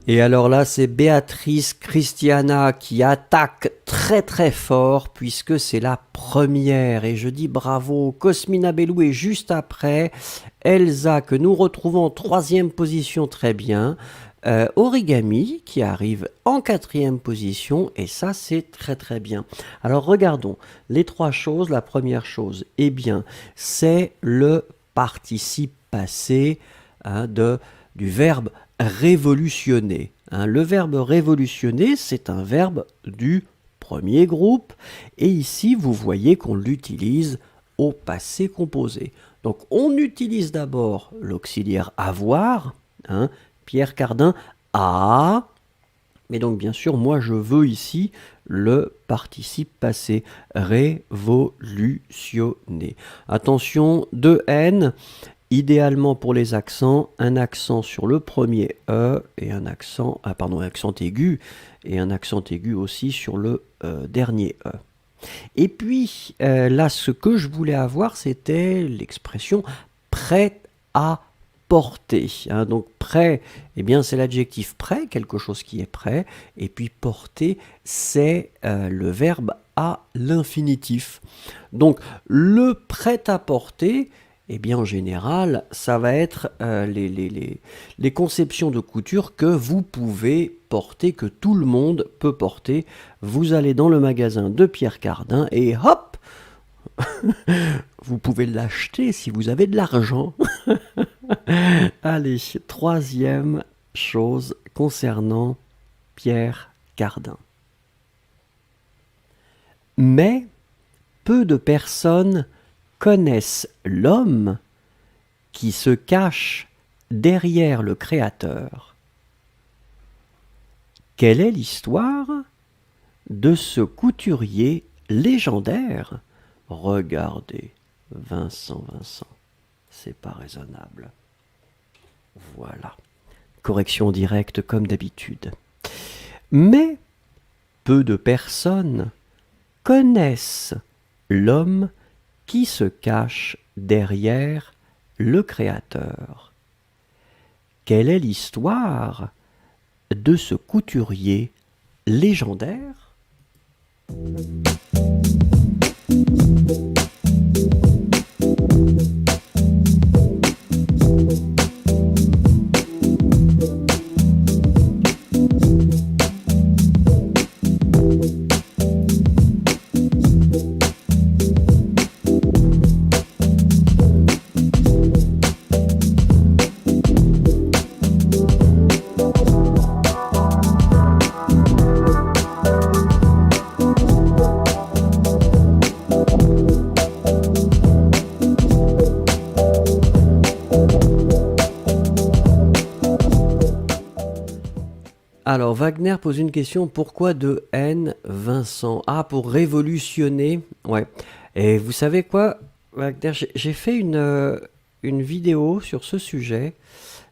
Et alors là, c'est Béatrice Christiana qui attaque très très fort puisque c'est la première. Et je dis bravo, Cosmina Bellou est juste après. Elsa que nous retrouvons en 3e position, très bien. Origami qui arrive en 4e position et ça c'est très très bien. Alors regardons les 3 choses. La première chose, eh bien, c'est le participe passé du verbe révolutionner. Le verbe révolutionner, c'est un verbe du premier groupe et ici vous voyez qu'on l'utilise au passé composé. Donc on utilise d'abord l'auxiliaire avoir, Pierre Cardin a, mais donc bien sûr moi je veux ici le participe passé, révolutionner. Attention, 2 N. Idéalement pour les accents, un accent sur le premier E et un accent, accent aigu et un accent aigu aussi sur le dernier E. Et puis là, ce que je voulais avoir, c'était l'expression prêt à porter. Donc prêt, eh bien c'est l'adjectif prêt, quelque chose qui est prêt, et puis porter, c'est le verbe à l'infinitif. Donc le prêt à porter, eh bien, en général, ça va être les conceptions de couture que vous pouvez porter, que tout le monde peut porter. Vous allez dans le magasin de Pierre Cardin et hop, vous pouvez l'acheter si vous avez de l'argent. Allez, 3e chose concernant Pierre Cardin. Mais peu de personnes connaissent l'homme qui se cache derrière le créateur. Quelle est l'histoire de ce couturier légendaire? Regardez, Vincent, c'est pas raisonnable. Voilà, correction directe comme d'habitude. Mais peu de personnes connaissent l'homme qui se cache derrière le créateur. Quelle est l'histoire de ce couturier légendaire? Wagner pose une question. Pourquoi de N, Vincent? Ah, pour révolutionner. Ouais. Et vous savez quoi, Wagner, j'ai fait une vidéo sur ce sujet.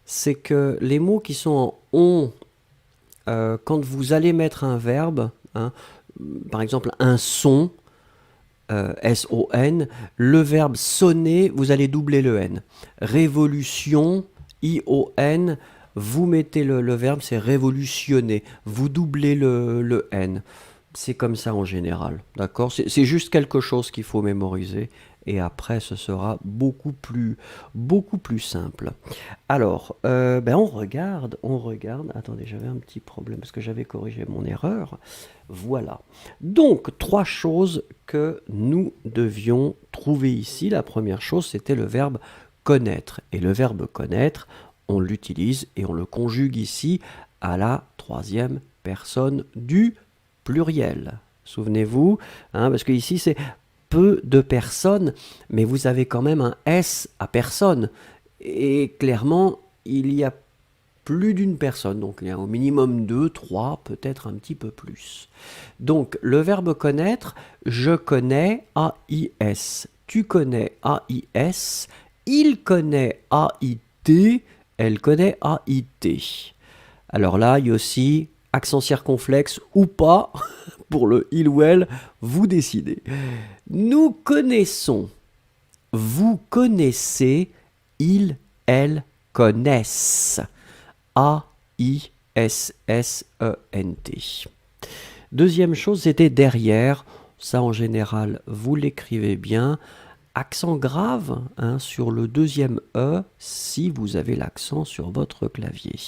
C'est que les mots qui sont en on, quand vous allez mettre un verbe, hein, par exemple un son, S-O-N, le verbe sonner, vous allez doubler le N. Révolution, I-O-N, vous mettez le verbe, c'est révolutionner. Vous doublez le N. C'est comme ça en général, d'accord? C'est juste quelque chose qu'il faut mémoriser. Et après, ce sera beaucoup plus simple. Alors, on regarde. Attendez, j'avais un petit problème parce que j'avais corrigé mon erreur. Voilà. Donc, 3 choses que nous devions trouver ici. La première chose, c'était le verbe connaître. Et le verbe connaître, on l'utilise et on le conjugue ici à la 3e personne du pluriel. Souvenez-vous, hein, parce que ici, c'est peu de personnes, mais vous avez quand même un S à personne. Et clairement, il y a plus d'une personne. Donc, il y a au minimum 2, 3, peut-être un petit peu plus. Donc, le verbe connaître, je connais, A-I-S. Tu connais, A-I-S. Il connaît, A-I-T. Elle connaît, A-I-T. Alors là, il y a aussi accent circonflexe ou pas. Pour le il ou elle, vous décidez. Nous connaissons. Vous connaissez. Il, elle connaissent. A-I-S-S-E-N-T. Deuxième chose, c'était derrière. Ça, en général, vous l'écrivez bien. Accent grave, hein, sur le deuxième E si vous avez l'accent sur votre clavier.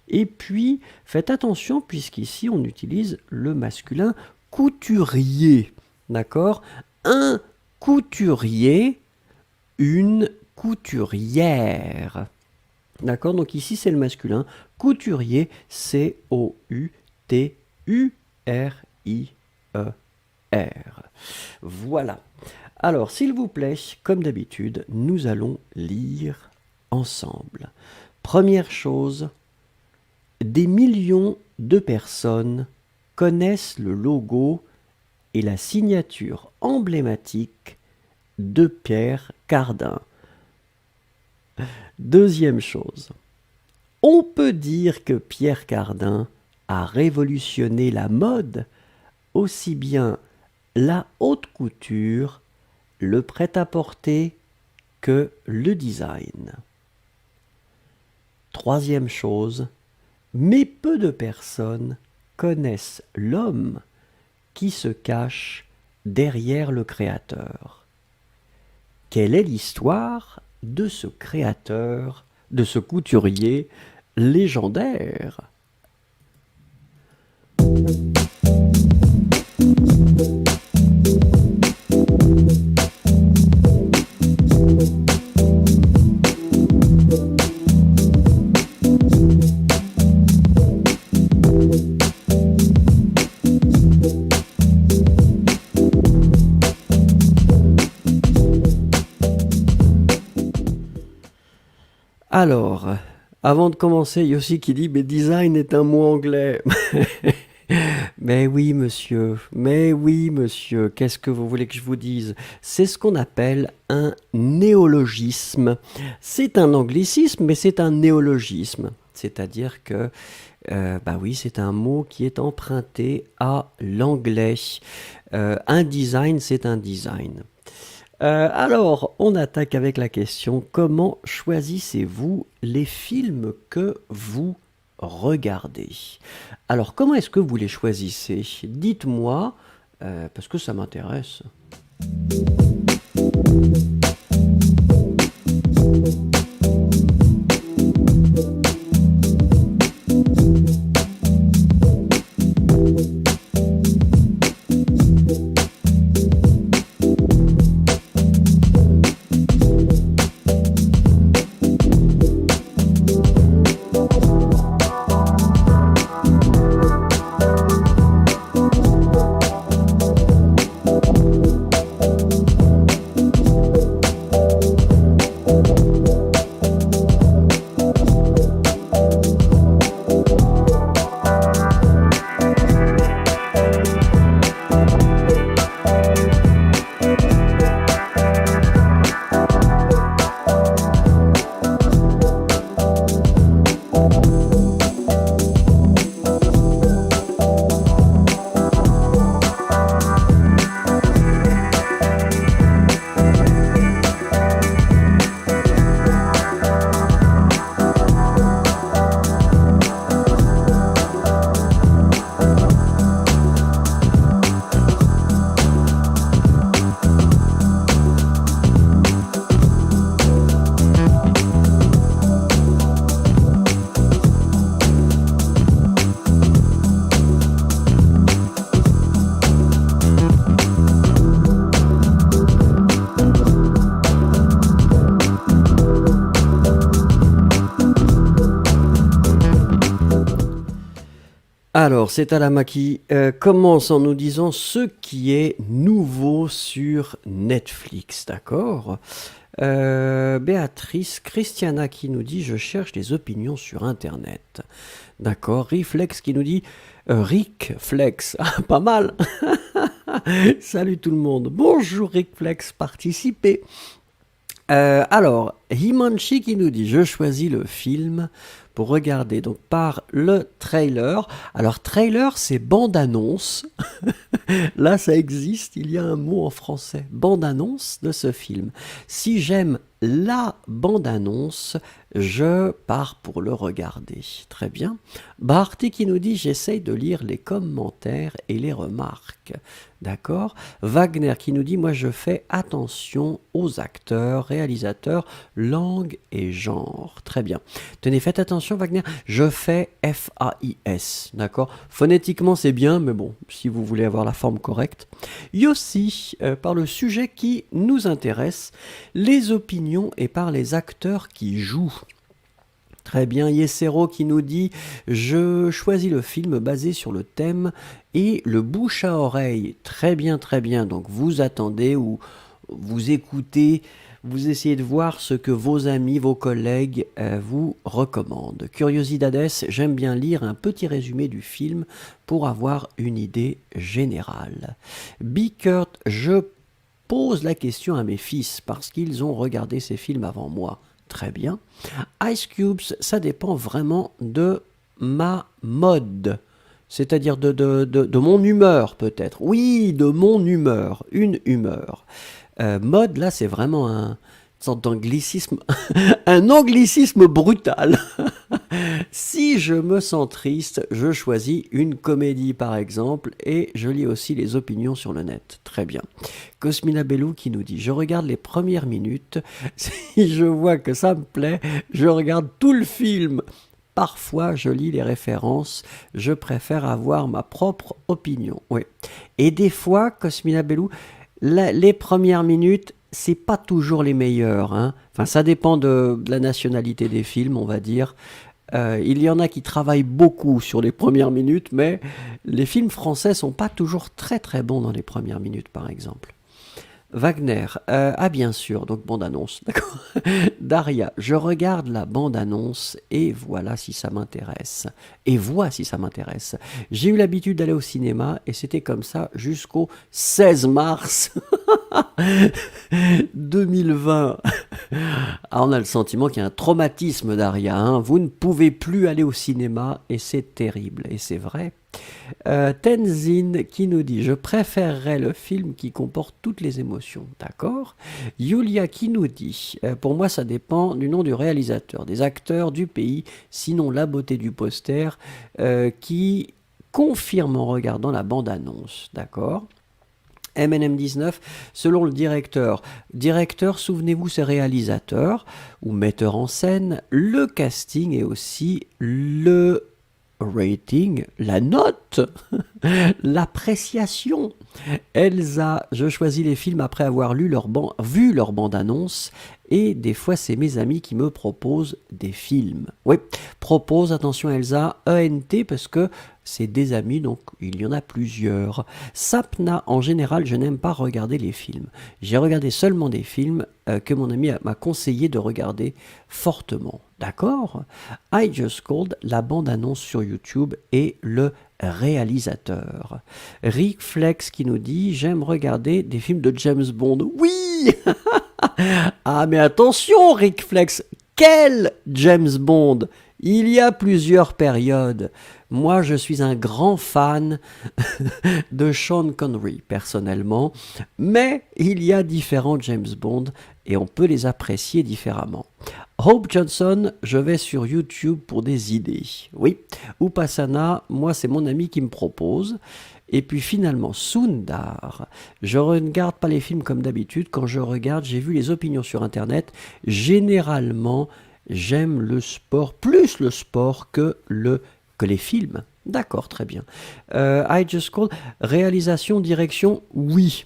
Et puis, faites attention puisqu'ici on utilise le masculin couturier. D'accord? Un couturier, une couturière. D'accord? Donc ici c'est le masculin. Couturier, C-O-U-T-U-R-I-E-R. Voilà. Alors, s'il vous plaît, comme d'habitude, nous allons lire ensemble. Première chose, des millions de personnes connaissent le logo et la signature emblématique de Pierre Cardin. Deuxième chose, on peut dire que Pierre Cardin a révolutionné la mode, aussi bien la haute couture, le prêt-à-porter que le design. Troisième chose, mais peu de personnes connaissent l'homme qui se cache derrière le créateur. Quelle est l'histoire de ce créateur, de ce couturier légendaire ? Alors, avant de commencer, Yossi qui dit « Mais design est un mot anglais ». Mais oui, monsieur, qu'est-ce que vous voulez que je vous dise? C'est ce qu'on appelle un néologisme. C'est un anglicisme, mais c'est un néologisme. C'est-à-dire que, c'est un mot qui est emprunté à l'anglais. Un design, c'est un design. Alors, on attaque avec la question, comment choisissez-vous les films que vous regardez? Alors, comment est-ce que vous les choisissez? Dites-moi, parce que ça m'intéresse. Alors, c'est Alama qui commence en nous disant ce qui est nouveau sur Netflix, d'accord? Béatrice, Christiana qui nous dit je cherche des opinions sur Internet. D'accord. Riflex qui nous dit Rick Flex. Ah, pas mal. Salut tout le monde. Bonjour Rick Flex, participez. Alors, Himanchi qui nous dit je choisis le film pour regarder donc par le trailer. Alors trailer c'est bande-annonce. Là ça existe, il y a un mot en français. Bande-annonce de ce film. Si j'aime la bande-annonce, je pars pour le regarder. Très bien. Barty qui nous dit j'essaye de lire les commentaires et les remarques. D'accord. Wagner qui nous dit moi je fais attention aux acteurs, réalisateurs, langue et genre. Très bien. Tenez, faites attention Wagner, je fais F-A-I-S. D'accord. Phonétiquement c'est bien, mais bon, si vous voulez avoir la forme correcte. Yossi, par le sujet qui nous intéresse, les opinions et par les acteurs qui jouent. Très bien, Yesero qui nous dit « Je choisis le film basé sur le thème et le bouche à oreille. » Très bien, donc vous attendez ou vous écoutez, vous essayez de voir ce que vos amis, vos collègues vous recommandent. Curiosidades, j'aime bien lire un petit résumé du film pour avoir une idée générale. Bickert, je pose la question à mes fils parce qu'ils ont regardé ces films avant moi. Très bien. Ice Cubes, ça dépend vraiment de ma mode, c'est-à-dire de mon humeur peut-être. Oui, de mon humeur, une humeur. Mode, là, c'est vraiment une sorte d'anglicisme, un anglicisme brutal. Si je me sens triste, je choisis une comédie par exemple et je lis aussi les opinions sur le net. Très bien. Cosmina Bellou qui nous dit « Je regarde les premières minutes, si je vois que ça me plaît, je regarde tout le film. Parfois, je lis les références, je préfère avoir ma propre opinion. » Oui. Et des fois, Cosmina Bellou, les premières minutes, c'est pas toujours les meilleures. Hein. Enfin, ça dépend de la nationalité des films, on va dire. Il y en a qui travaillent beaucoup sur les premières minutes, mais les films français sont pas toujours très très bons dans les premières minutes, par exemple. Wagner, ah bien sûr, donc bande-annonce, d'accord. Daria, je regarde la bande-annonce et voilà si ça m'intéresse. Et vois si ça m'intéresse. J'ai eu l'habitude d'aller au cinéma et c'était comme ça jusqu'au 16 mars 2020. Ah, on a le sentiment qu'il y a un traumatisme, Daria. Hein. Vous ne pouvez plus aller au cinéma et c'est terrible. Et c'est vrai. Tenzin qui nous dit « Je préférerais le film qui comporte toutes les émotions. » D'accord. Yulia qui nous dit « Pour moi, ça dépend du nom du réalisateur, des acteurs, du pays, sinon la beauté du poster qui confirme en regardant la bande-annonce. » D'accord. MNM19, selon le directeur. Directeur, souvenez-vous, c'est réalisateur ou metteur en scène, le casting et aussi le rating, la note, l'appréciation. Elsa, je choisis les films après avoir vu leur bande-annonce et des fois c'est mes amis qui me proposent des films. Oui, propose, attention Elsa, ENT parce que c'est des amis, donc il y en a plusieurs. Sapna, en général, je n'aime pas regarder les films. J'ai regardé seulement des films que mon ami m'a conseillé de regarder fortement. D'accord. I Just Called, la bande-annonce sur YouTube et le réalisateur. Rick Flex qui nous dit « J'aime regarder des films de James Bond. » Oui. Ah mais attention Rick Flex, quel James Bond? Il y a plusieurs périodes. Moi, je suis un grand fan de Sean Connery, personnellement, mais il y a différents James Bond et on peut les apprécier différemment. Hope Johnson, je vais sur YouTube pour des idées. Oui. Upasana, moi, c'est mon ami qui me propose. Et puis finalement, Sundar, je ne regarde pas les films comme d'habitude. Quand je regarde, j'ai vu les opinions sur Internet. Généralement, j'aime le sport, plus le sport que les films. D'accord, très bien. I Just Called, réalisation, direction, oui.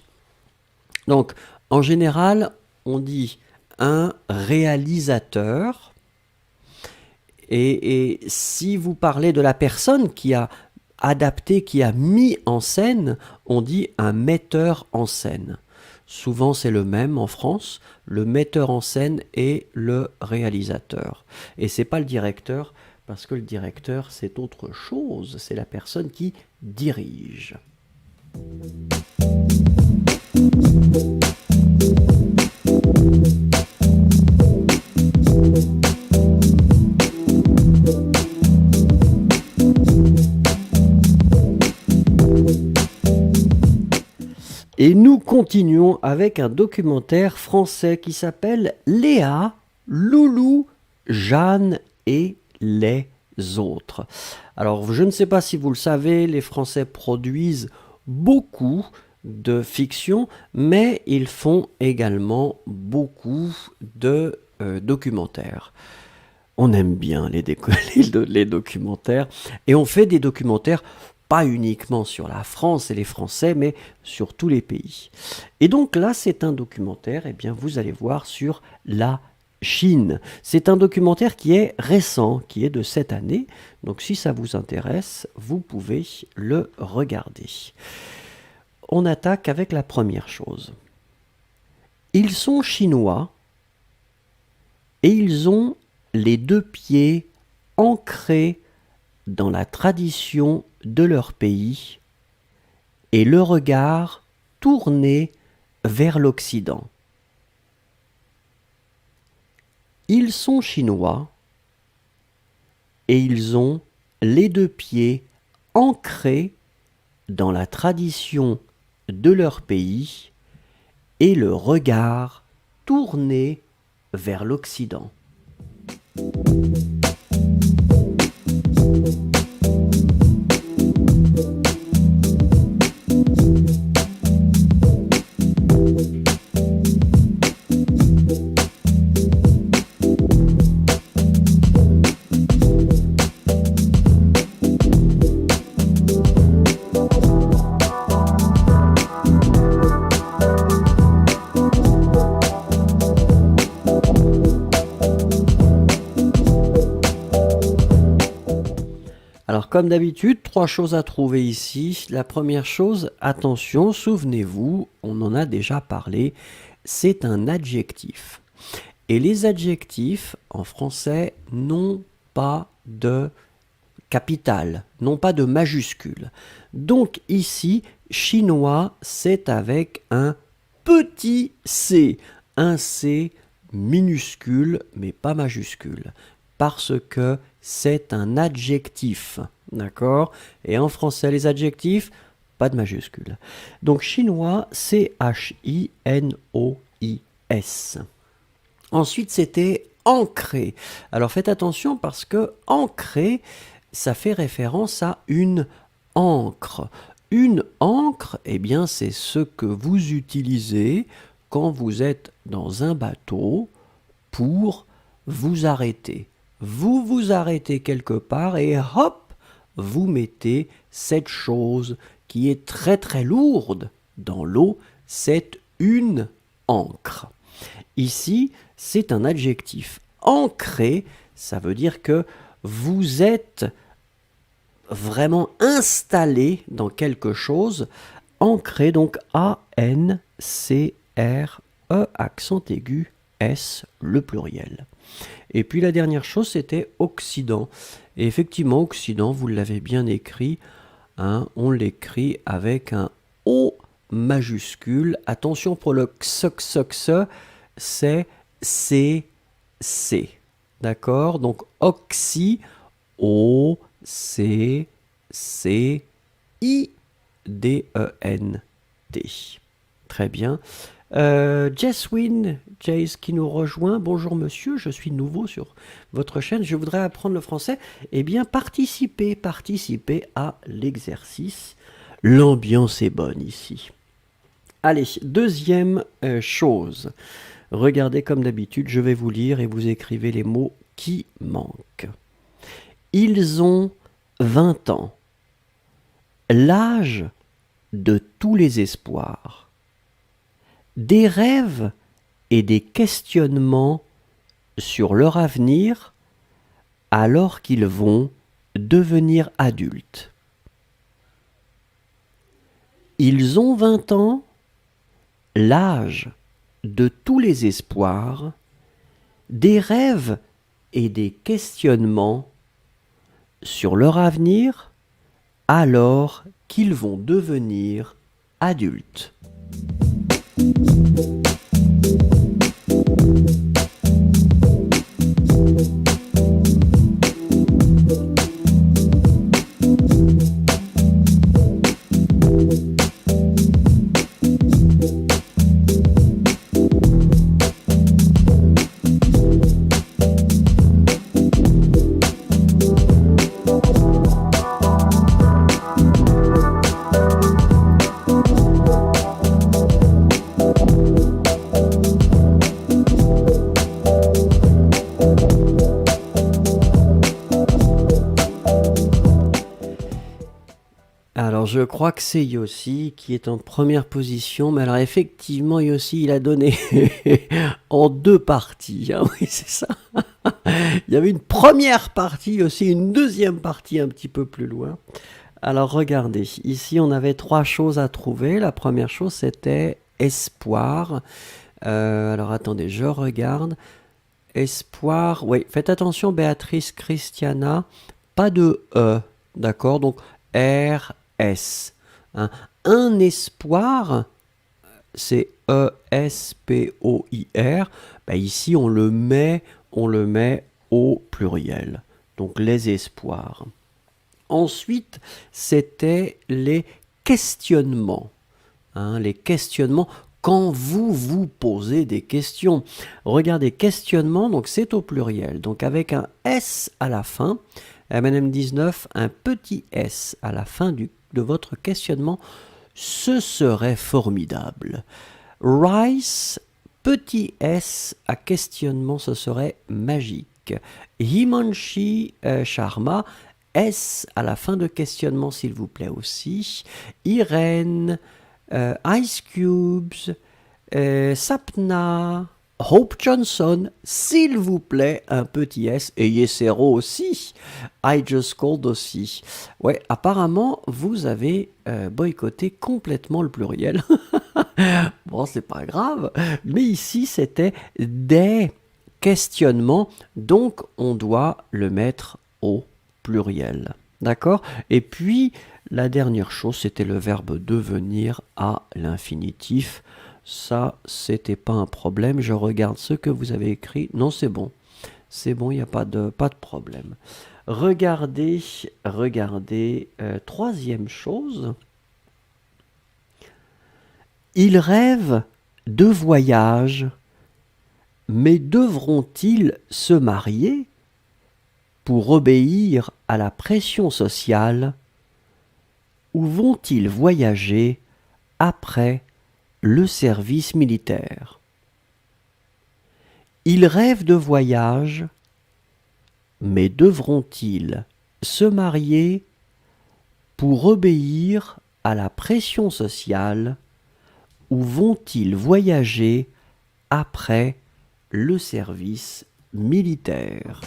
Donc, en général, on dit un réalisateur. Et si vous parlez de la personne qui a adapté, qui a mis en scène, on dit un metteur en scène. Souvent c'est le même en France, le metteur en scène et le réalisateur. Et c'est pas le directeur, parce que le directeur c'est autre chose, c'est la personne qui dirige. Et nous continuons avec un documentaire français qui s'appelle Léa, Loulou, Jeanne et les autres. Alors, je ne sais pas si vous le savez, les Français produisent beaucoup de fiction, mais ils font également beaucoup de documentaires. On aime bien les documentaires, et on fait des documentaires pas uniquement sur la France et les Français, mais sur tous les pays. Et donc là, c'est un documentaire, eh bien, vous allez voir, sur la Chine. C'est un documentaire qui est récent, qui est de cette année. Donc si ça vous intéresse, vous pouvez le regarder. On attaque avec la première chose. Ils sont chinois et ils ont les deux pieds ancrés dans la tradition de leur pays et le regard tourné vers l'Occident. Ils sont chinois et ils ont les deux pieds ancrés dans la tradition de leur pays et le regard tourné vers l'Occident. Alors comme d'habitude, 3 choses à trouver ici. La première chose, attention, souvenez-vous, on en a déjà parlé, c'est un adjectif. Et les adjectifs, en français, n'ont pas de capitale, n'ont pas de majuscule. Donc ici, chinois, c'est avec un petit c, un c minuscule, mais pas majuscule, parce que c'est un adjectif, d'accord? Et en français, les adjectifs, pas de majuscule. Donc chinois, C-H-I-N-O-I-S. Ensuite, c'était ancré. Alors faites attention parce que ancré, ça fait référence à une ancre. Une ancre, eh bien, c'est ce que vous utilisez quand vous êtes dans un bateau pour vous arrêter. Vous vous arrêtez quelque part et hop, vous mettez cette chose qui est très très lourde dans l'eau, c'est une ancre. Ici, c'est un adjectif. Ancré, ça veut dire que vous êtes vraiment installé dans quelque chose. Ancré, donc A-N-C-R-E, accent aigu, S, le pluriel. Et puis la dernière chose, c'était Occident. Et effectivement, Occident, vous l'avez bien écrit, hein, on l'écrit avec un O majuscule. Attention pour le x, c'est C. D'accord? Donc Oxy, O-C-C-I-D-E-N-T. Très bien. Jace qui nous rejoint. Bonjour monsieur, je suis nouveau sur votre chaîne. Je voudrais apprendre le français. Eh bien, participez à l'exercice. L'ambiance est bonne ici. Allez, deuxième chose. Regardez comme d'habitude, je vais vous lire et vous écrivez les mots qui manquent. Ils ont 20 ans. L'âge de tous les espoirs. Des rêves et des questionnements sur leur avenir alors qu'ils vont devenir adultes. Ils ont 20 ans, l'âge de tous les espoirs, des rêves et des questionnements sur leur avenir alors qu'ils vont devenir adultes. Alors je crois que c'est Yossi qui est en première position, mais alors effectivement Yossi il a donné en 2 parties, hein, oui c'est ça. Il y avait une première partie aussi, une deuxième partie un petit peu plus loin. Alors regardez, ici on avait 3 choses à trouver. La première chose c'était espoir. Alors attendez, je regarde. Espoir, oui, faites attention Béatrice Christiana, pas de E, d'accord, donc R-S. Hein. Un espoir, c'est E-S-P-O-I-R. Ben ici, on le met au pluriel. Donc, les espoirs. Ensuite, c'était les questionnements. Hein, les questionnements quand vous vous posez des questions. Regardez, questionnement, donc c'est au pluriel. Donc, avec un S à la fin. Madame 19, un petit S à la fin de votre questionnement, ce serait formidable. Rice, petit S à questionnement, ce serait magique. Himanshi Sharma, S à la fin de questionnement, s'il vous plaît aussi. Irène, Ice Cubes, Sapna, Hope Johnson, s'il vous plaît, un petit S, et Yesero aussi, I Just Called aussi. Ouais, apparemment, vous avez boycotté complètement le pluriel. Bon, c'est pas grave, mais ici, c'était des questionnements, donc on doit le mettre au pluriel. D'accord? Et puis, la dernière chose, c'était le verbe devenir à l'infinitif. Ça, c'était pas un problème. Je regarde ce que vous avez écrit. Non, c'est bon. C'est bon, il n'y a pas de problème. Regardez, troisième chose. Ils rêvent de voyage, mais devront-ils se marier pour obéir à la pression sociale ou vont-ils voyager après le service militaire? Ils rêvent de voyage, mais devront-ils se marier pour obéir à la pression sociale ou vont-ils voyager après le service militaire?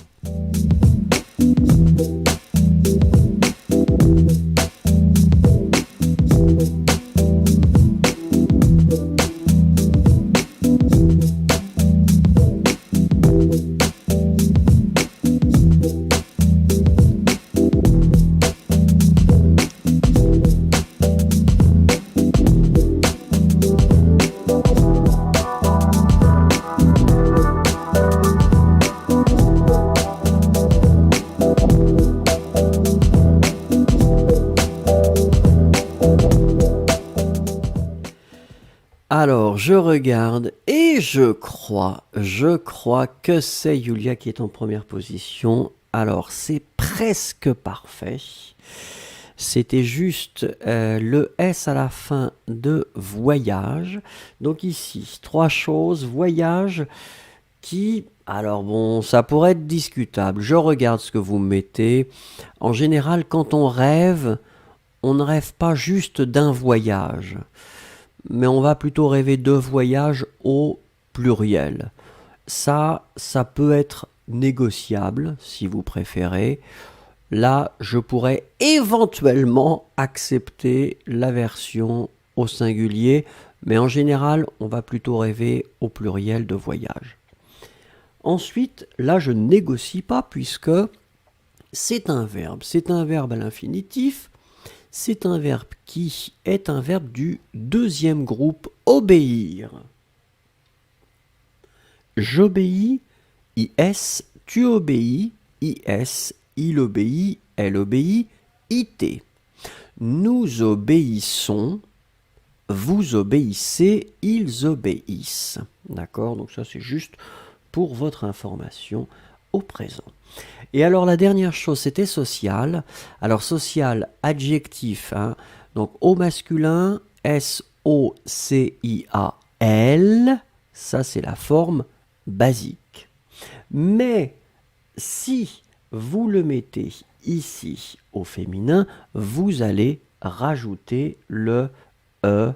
Alors, je regarde et je crois que c'est Yulia qui est en première position. Alors, c'est presque parfait. C'était juste le S à la fin de voyage. Donc ici, 3 choses. Voyage qui... Alors bon, ça pourrait être discutable. Je regarde ce que vous mettez. En général, quand on ne rêve pas juste d'un voyage. Mais on va plutôt rêver de voyage au pluriel. Ça peut être négociable, si vous préférez. Là, je pourrais éventuellement accepter la version au singulier, mais en général, on va plutôt rêver au pluriel de voyage. Ensuite, là, je ne négocie pas puisque c'est un verbe. C'est un verbe à l'infinitif. C'est un verbe qui est un verbe du deuxième groupe, obéir. J'obéis, IS, tu obéis, IS, il obéit, elle obéit, IT. Nous obéissons, vous obéissez, ils obéissent. D'accord? Donc ça, c'est juste pour votre information au présent. Et alors, la dernière chose, c'était social. Alors, social, adjectif, hein, donc au masculin, S-O-C-I-A-L, ça, c'est la forme basique. Mais si vous le mettez ici au féminin, vous allez rajouter le E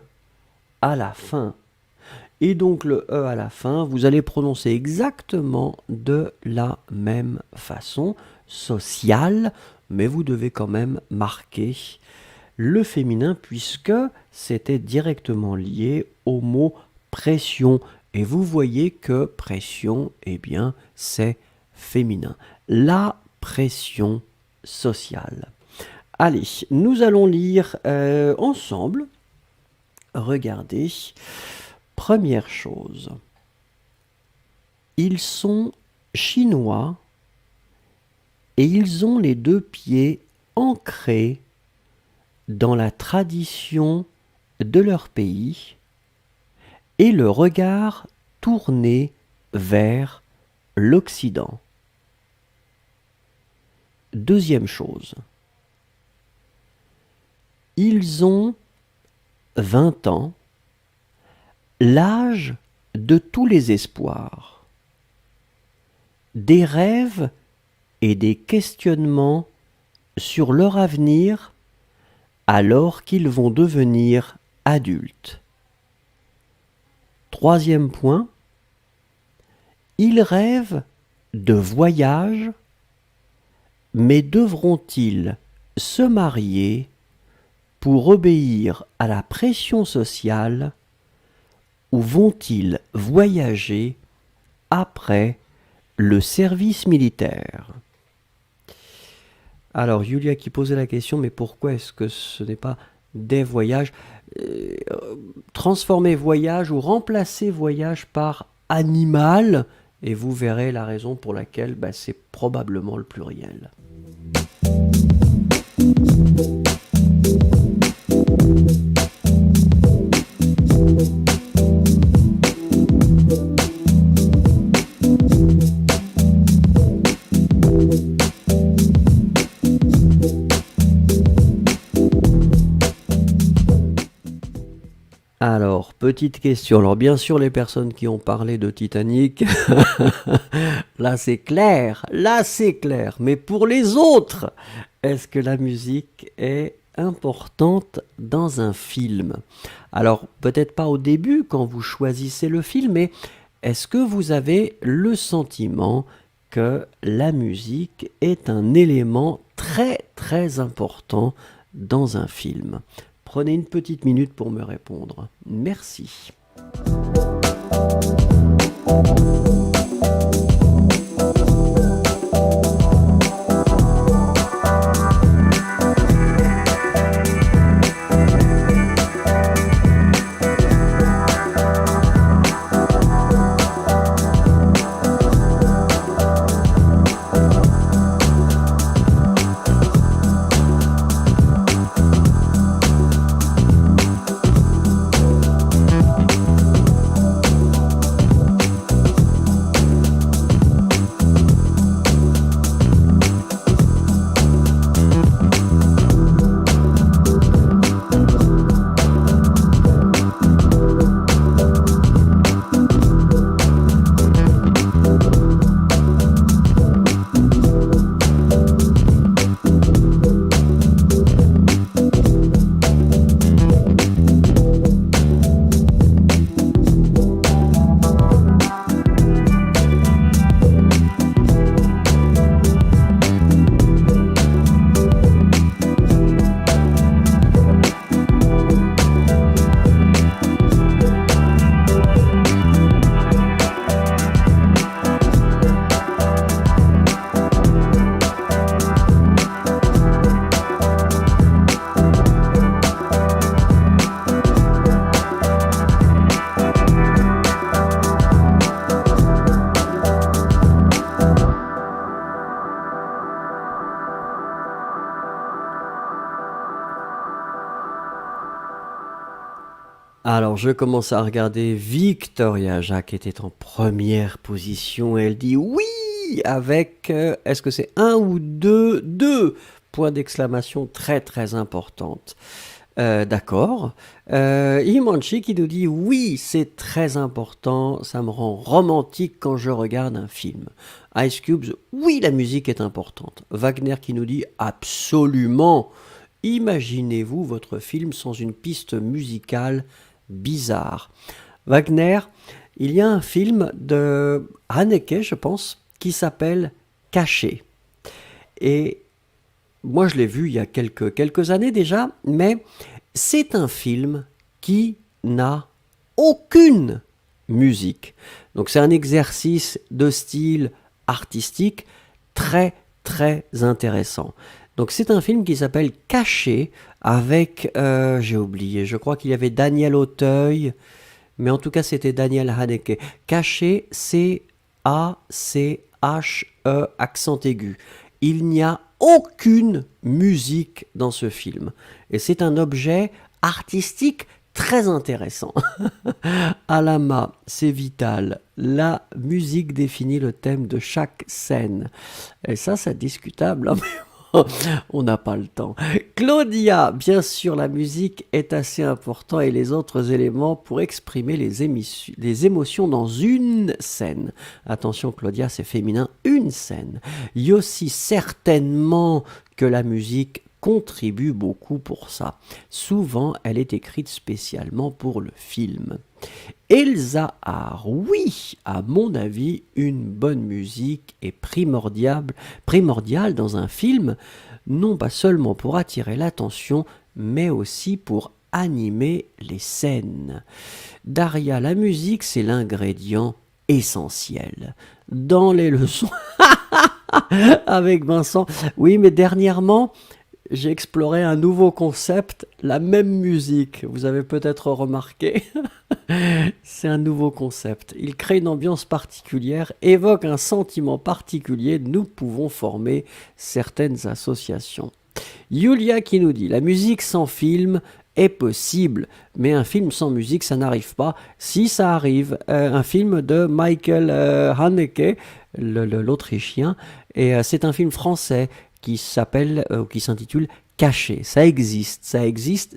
à la fin. Et donc le E à la fin, vous allez prononcer exactement de la même façon, social, mais vous devez quand même marquer le féminin puisque c'était directement lié au mot pression. Et vous voyez que pression, eh bien, c'est féminin. La pression sociale. Allez, nous allons lire ensemble. Regardez. Première chose. Ils sont chinois et ils ont les deux pieds ancrés dans la tradition de leur pays et le regard tourné vers l'Occident. Deuxième chose. Ils ont 20 ans, l'âge de tous les espoirs, des rêves et des questionnements sur leur avenir alors qu'ils vont devenir adultes. Troisième point, ils rêvent de voyage, mais devront-ils se marier pour obéir à la pression sociale ou vont-ils voyager après le service militaire? Alors, Julia qui posait la question, mais pourquoi est-ce que ce n'est pas des voyages? Transformer voyage ou remplacer voyage par animal, et vous verrez la raison pour laquelle c'est probablement le pluriel. Alors, petite question. Alors, bien sûr, les personnes qui ont parlé de Titanic, là c'est clair, Mais pour les autres, est-ce que la musique est importante dans un film? Alors, peut-être pas au début quand vous choisissez le film, mais est-ce que vous avez le sentiment que la musique est un élément très très important dans un film? Prenez une petite minute pour me répondre. Merci. Alors, je commence à regarder. Victoria Jacques était en première position. Elle dit oui avec, est-ce que c'est un ou deux? Deux points d'exclamation très très importantes. D'accord. Imanchi qui nous dit oui, c'est très important. Ça me rend romantique quand je regarde un film. Ice Cubes, oui, la musique est importante. Wagner qui nous dit absolument. Imaginez-vous votre film sans une piste musicale bizarre. Wagner, il y a un film de Haneke, je pense, qui s'appelle Caché. Et moi, je l'ai vu il y a quelques années déjà, mais c'est un film qui n'a aucune musique. Donc c'est un exercice de style artistique très très intéressant. Donc c'est un film qui s'appelle Caché avec, j'ai oublié, je crois qu'il y avait Daniel Auteuil, mais en tout cas c'était Daniel Haneke. Caché, C-A-C-H-E, accent aigu. Il n'y a aucune musique dans ce film. Et c'est un objet artistique très intéressant. Alama, c'est vital. La musique définit le thème de chaque scène. Et ça, c'est discutable, hein, mais on n'a pas le temps. Claudia, bien sûr, la musique est assez importante et les autres éléments pour exprimer les émotions dans une scène. Attention, Claudia, c'est féminin, une scène. Yossi, certainement que la musique contribue beaucoup pour ça. Souvent, elle est écrite spécialement pour le film. Elsa Haar, oui, à mon avis, une bonne musique est primordiale dans un film, non pas seulement pour attirer l'attention, mais aussi pour animer les scènes. Daria, la musique, c'est l'ingrédient essentiel. Dans les leçons avec Vincent, oui, mais dernièrement, j'ai exploré un nouveau concept, la même musique. Vous avez peut-être remarqué. C'est un nouveau concept. Il crée une ambiance particulière, évoque un sentiment particulier. Nous pouvons former certaines associations. Yulia qui nous dit, la musique sans film est possible, mais un film sans musique, ça n'arrive pas. Si ça arrive, un film de Michael Haneke, l'Autrichien, et c'est un film français qui s'intitule Caché. Ça existe,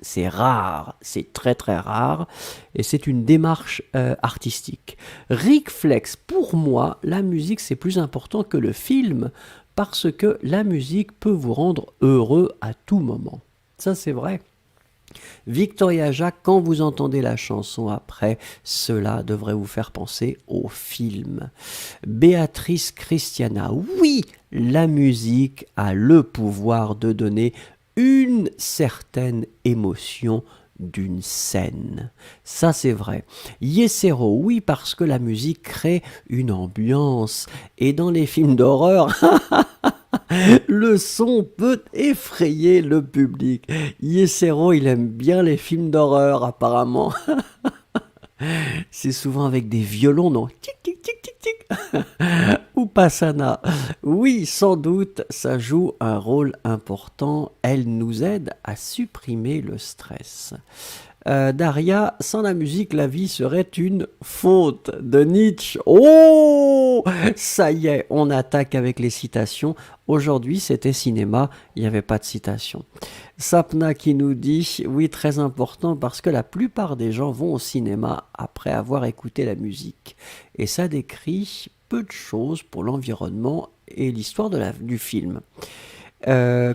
c'est rare, c'est très très rare, et c'est une démarche artistique. Rick Flex, pour moi, la musique c'est plus important que le film, parce que la musique peut vous rendre heureux à tout moment. Ça c'est vrai. Victoria Jacques, quand vous entendez la chanson après, cela devrait vous faire penser au film. Béatrice Christiana, oui, la musique a le pouvoir de donner une certaine émotion d'une scène. Ça c'est vrai. Yesero, oui, parce que la musique crée une ambiance. Et dans les films d'horreur, le son peut effrayer le public. Yesero, il aime bien les films d'horreur, apparemment. C'est souvent avec des violons, non? Tic, tic, tic, tic, tic. Ou Passana. Oui, sans doute, ça joue un rôle important. Elle nous aide à supprimer le stress. Daria, sans la musique, la vie serait une faute de Nietzsche. Oh, ça y est, on attaque avec les citations. Aujourd'hui, c'était cinéma, il n'y avait pas de citation. Sapna qui nous dit, oui, très important, parce que la plupart des gens vont au cinéma après avoir écouté la musique. Et ça décrit peu de choses pour l'environnement et l'histoire du film.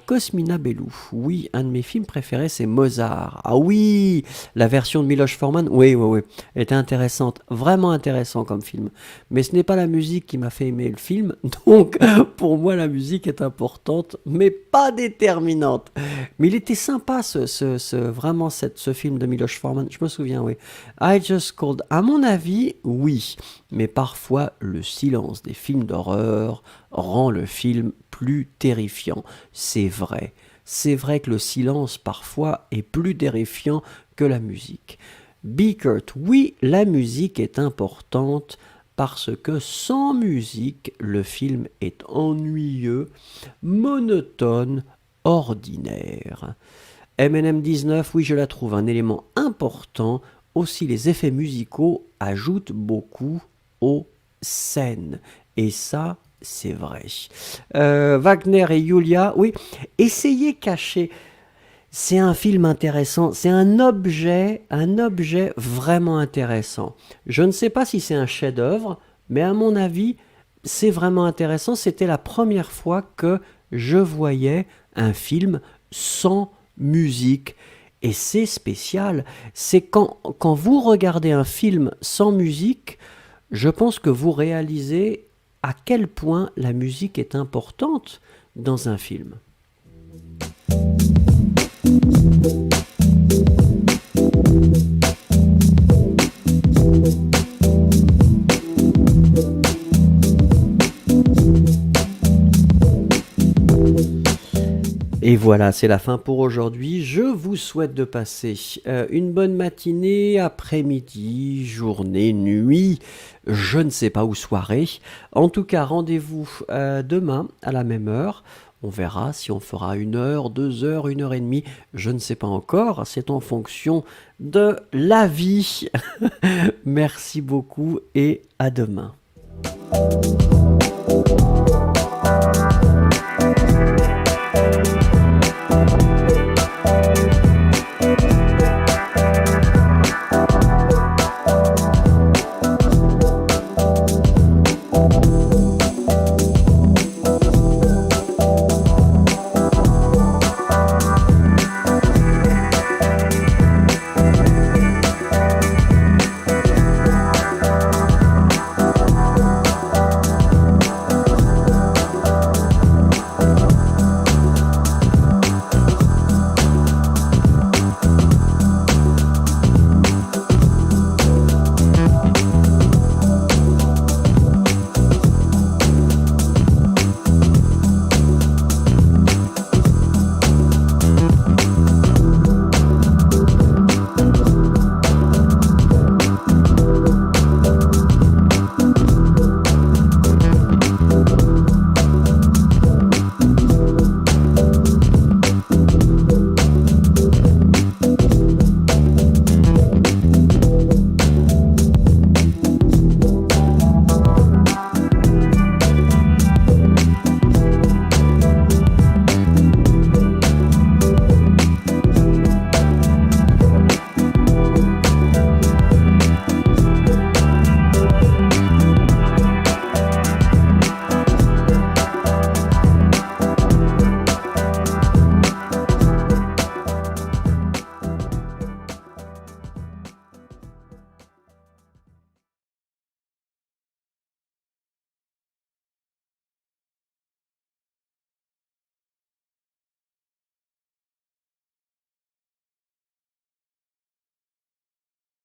Cosmina Bellou, oui, un de mes films préférés c'est Mozart. Ah oui, la version de Miloš Forman, oui, elle était intéressante, vraiment intéressant comme film. Mais ce n'est pas la musique qui m'a fait aimer le film, donc pour moi la musique est importante, mais pas déterminante. Mais il était sympa vraiment ce film de Miloš Forman, je me souviens, oui. I Just Called, à mon avis, oui, mais parfois le silence des films d'horreur rend le film plus terrifiant. C'est vrai. C'est vrai que le silence parfois est plus terrifiant que la musique. Bickert, oui, la musique est importante parce que sans musique, le film est ennuyeux, monotone, ordinaire. M&M 19, oui, je la trouve un élément important aussi les effets musicaux ajoutent beaucoup aux scènes. Et ça, c'est vrai. Wagner et Julia, oui, essayez cacher. C'est un film intéressant, c'est un objet vraiment intéressant. Je ne sais pas si c'est un chef-d'œuvre, mais à mon avis, c'est vraiment intéressant. C'était la première fois que je voyais un film sans musique. Et c'est spécial. C'est quand vous regardez un film sans musique, je pense que vous réalisez à quel point la musique est importante dans un film. Et voilà, c'est la fin pour aujourd'hui. Je vous souhaite de passer une bonne matinée, après-midi, journée, nuit, je ne sais pas où, soirée. En tout cas, rendez-vous demain à la même heure. On verra si on fera 1 heure, 2 heures, 1 heure et demie. Je ne sais pas encore. C'est en fonction de la vie. Merci beaucoup et à demain.